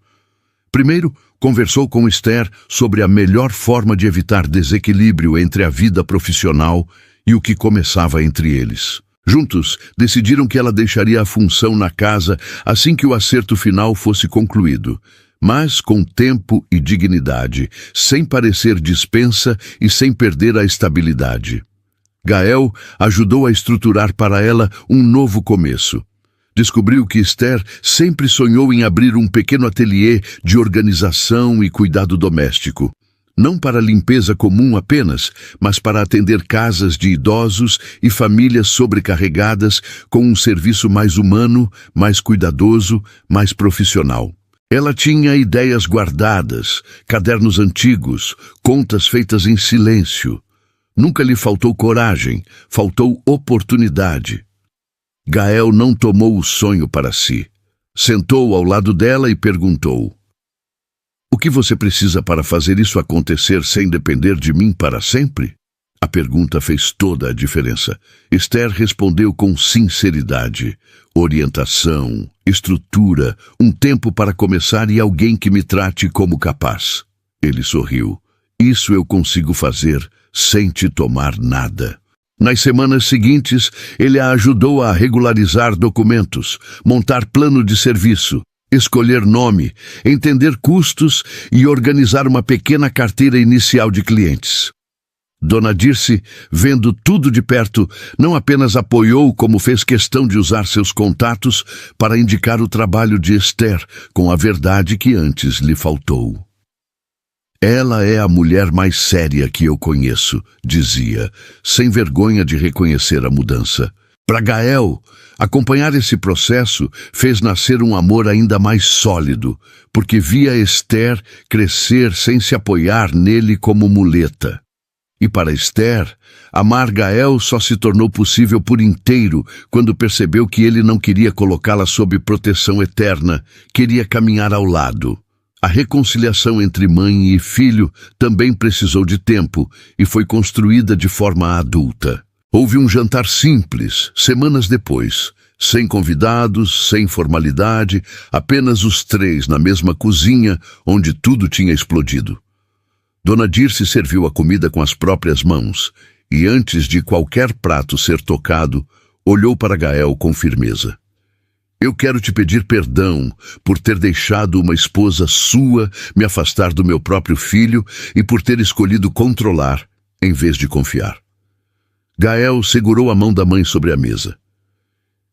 Primeiro, conversou com Esther sobre a melhor forma de evitar desequilíbrio entre a vida profissional e o que começava entre eles. Juntos, decidiram que ela deixaria a função na casa assim que o acerto final fosse concluído, mas com tempo e dignidade, sem parecer dispensa e sem perder a estabilidade. Gael ajudou a estruturar para ela um novo começo. Descobriu que Esther sempre sonhou em abrir um pequeno ateliê de organização e cuidado doméstico. Não para limpeza comum apenas, mas para atender casas de idosos e famílias sobrecarregadas com um serviço mais humano, mais cuidadoso, mais profissional. Ela tinha ideias guardadas, cadernos antigos, contas feitas em silêncio. Nunca lhe faltou coragem, faltou oportunidade. Gael não tomou o sonho para si. Sentou ao lado dela e perguntou: o que você precisa para fazer isso acontecer sem depender de mim para sempre? A pergunta fez toda a diferença. Esther respondeu com sinceridade. Orientação, estrutura, um tempo para começar e alguém que me trate como capaz. Ele sorriu. Isso eu consigo fazer sem te tomar nada. Nas semanas seguintes, ele a ajudou a regularizar documentos, montar plano de serviço, escolher nome, entender custos e organizar uma pequena carteira inicial de clientes. Dona Dirce, vendo tudo de perto, não apenas apoiou, como fez questão de usar seus contatos para indicar o trabalho de Esther, com a verdade que antes lhe faltou. Ela é a mulher mais séria que eu conheço, dizia, sem vergonha de reconhecer a mudança. Para Gael, acompanhar esse processo fez nascer um amor ainda mais sólido, porque via Esther crescer sem se apoiar nele como muleta. E para Esther, amar Gael só se tornou possível por inteiro quando percebeu que ele não queria colocá-la sob proteção eterna, queria caminhar ao lado. A reconciliação entre mãe e filho também precisou de tempo e foi construída de forma adulta. Houve um jantar simples, semanas depois, sem convidados, sem formalidade, apenas os três na mesma cozinha onde tudo tinha explodido. Dona Dirce serviu a comida com as próprias mãos e, antes de qualquer prato ser tocado, olhou para Gael com firmeza. Eu quero te pedir perdão por ter deixado uma esposa sua me afastar do meu próprio filho e por ter escolhido controlar em vez de confiar. Gael segurou a mão da mãe sobre a mesa.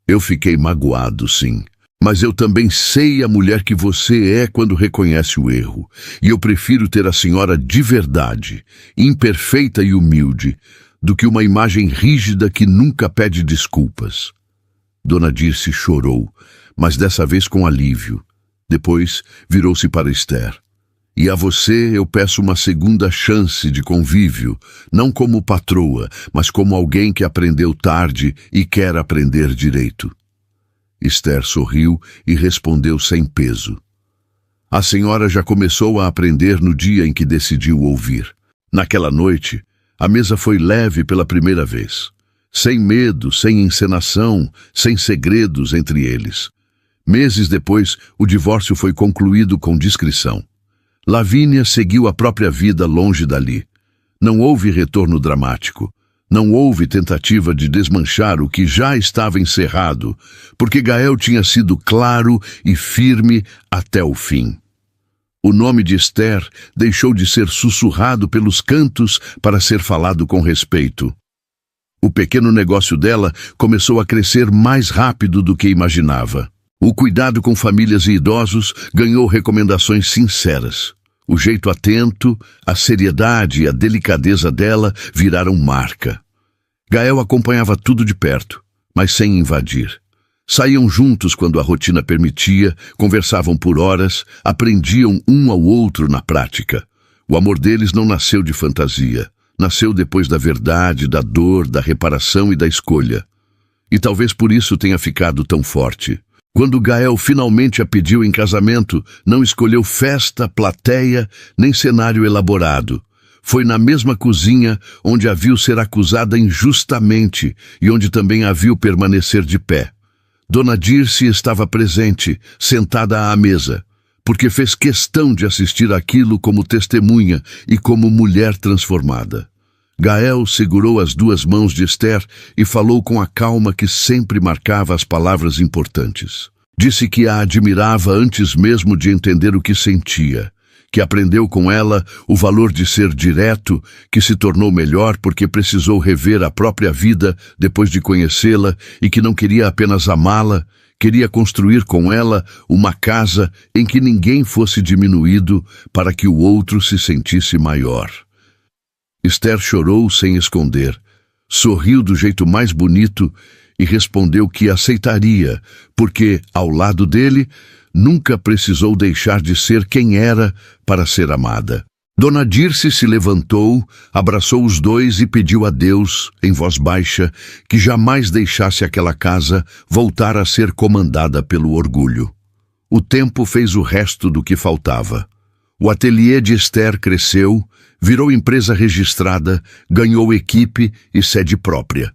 Eu fiquei magoado, sim. Mas eu também sei a mulher que você é quando reconhece o erro. E eu prefiro ter a senhora de verdade, imperfeita e humilde, do que uma imagem rígida que nunca pede desculpas. Dona Dirce chorou, mas dessa vez com alívio. Depois virou-se para Esther. E a você eu peço uma segunda chance de convívio, não como patroa, mas como alguém que aprendeu tarde e quer aprender direito. Esther sorriu e respondeu sem peso. A senhora já começou a aprender no dia em que decidiu ouvir. Naquela noite, a mesa foi leve pela primeira vez. Sem medo, sem encenação, sem segredos entre eles. Meses depois, o divórcio foi concluído com discrição. Lavínia seguiu a própria vida longe dali. Não houve retorno dramático. Não houve tentativa de desmanchar o que já estava encerrado, porque Gael tinha sido claro e firme até o fim. O nome de Esther deixou de ser sussurrado pelos cantos para ser falado com respeito. O pequeno negócio dela começou a crescer mais rápido do que imaginava. O cuidado com famílias e idosos ganhou recomendações sinceras. O jeito atento, a seriedade e a delicadeza dela viraram marca. Gael acompanhava tudo de perto, mas sem invadir. Saíam juntos quando a rotina permitia, conversavam por horas, aprendiam um ao outro na prática. O amor deles não nasceu de fantasia. Nasceu depois da verdade, da dor, da reparação e da escolha. E talvez por isso tenha ficado tão forte. Quando Gael finalmente a pediu em casamento, não escolheu festa, plateia, nem cenário elaborado. Foi na mesma cozinha onde a viu ser acusada injustamente e onde também a viu permanecer de pé. Dona Dirce estava presente, sentada à mesa, porque fez questão de assistir aquilo como testemunha e como mulher transformada. Gael segurou as duas mãos de Esther e falou com a calma que sempre marcava as palavras importantes. Disse que a admirava antes mesmo de entender o que sentia, que aprendeu com ela o valor de ser direto, que se tornou melhor porque precisou rever a própria vida depois de conhecê-la e que não queria apenas amá-la, queria construir com ela uma casa em que ninguém fosse diminuído para que o outro se sentisse maior. Esther chorou sem esconder, sorriu do jeito mais bonito e respondeu que aceitaria, porque, ao lado dele, nunca precisou deixar de ser quem era para ser amada. Dona Dirce se levantou, abraçou os dois e pediu a Deus, em voz baixa, que jamais deixasse aquela casa voltar a ser comandada pelo orgulho. O tempo fez o resto do que faltava. O ateliê de Esther cresceu, Virou empresa registrada, ganhou equipe e sede própria.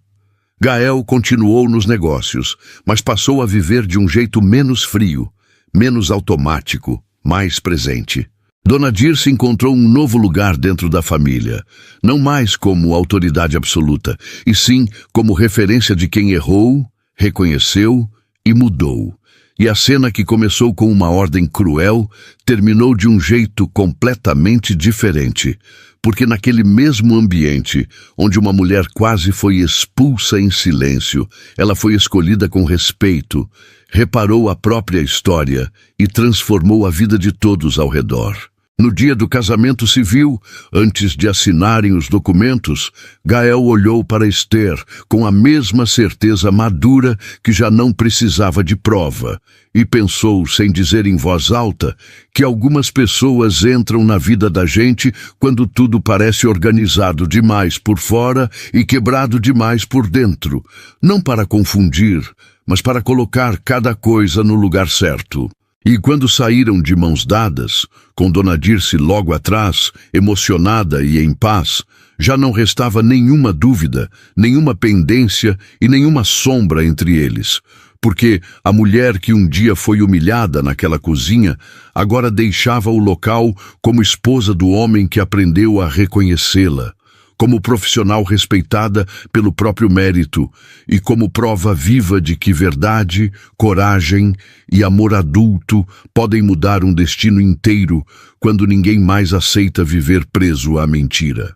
Gael continuou nos negócios, mas passou a viver de um jeito menos frio, menos automático, mais presente. Dona Dirce encontrou um novo lugar dentro da família, não mais como autoridade absoluta, e sim como referência de quem errou, reconheceu e mudou. E a cena que começou com uma ordem cruel terminou de um jeito completamente diferente, porque naquele mesmo ambiente, onde uma mulher quase foi expulsa em silêncio, ela foi escolhida com respeito, reparou a própria história e transformou a vida de todos ao redor. No dia do casamento civil, antes de assinarem os documentos, Gael olhou para Esther com a mesma certeza madura que já não precisava de prova e pensou, sem dizer em voz alta, que algumas pessoas entram na vida da gente quando tudo parece organizado demais por fora e quebrado demais por dentro, não para confundir, mas para colocar cada coisa no lugar certo. E quando saíram de mãos dadas, com Dona Dirce logo atrás, emocionada e em paz, já não restava nenhuma dúvida, nenhuma pendência e nenhuma sombra entre eles, porque a mulher que um dia foi humilhada naquela cozinha, agora deixava o local como esposa do homem que aprendeu a reconhecê-la, como profissional respeitada pelo próprio mérito e como prova viva de que verdade, coragem e amor adulto podem mudar um destino inteiro quando ninguém mais aceita viver preso à mentira.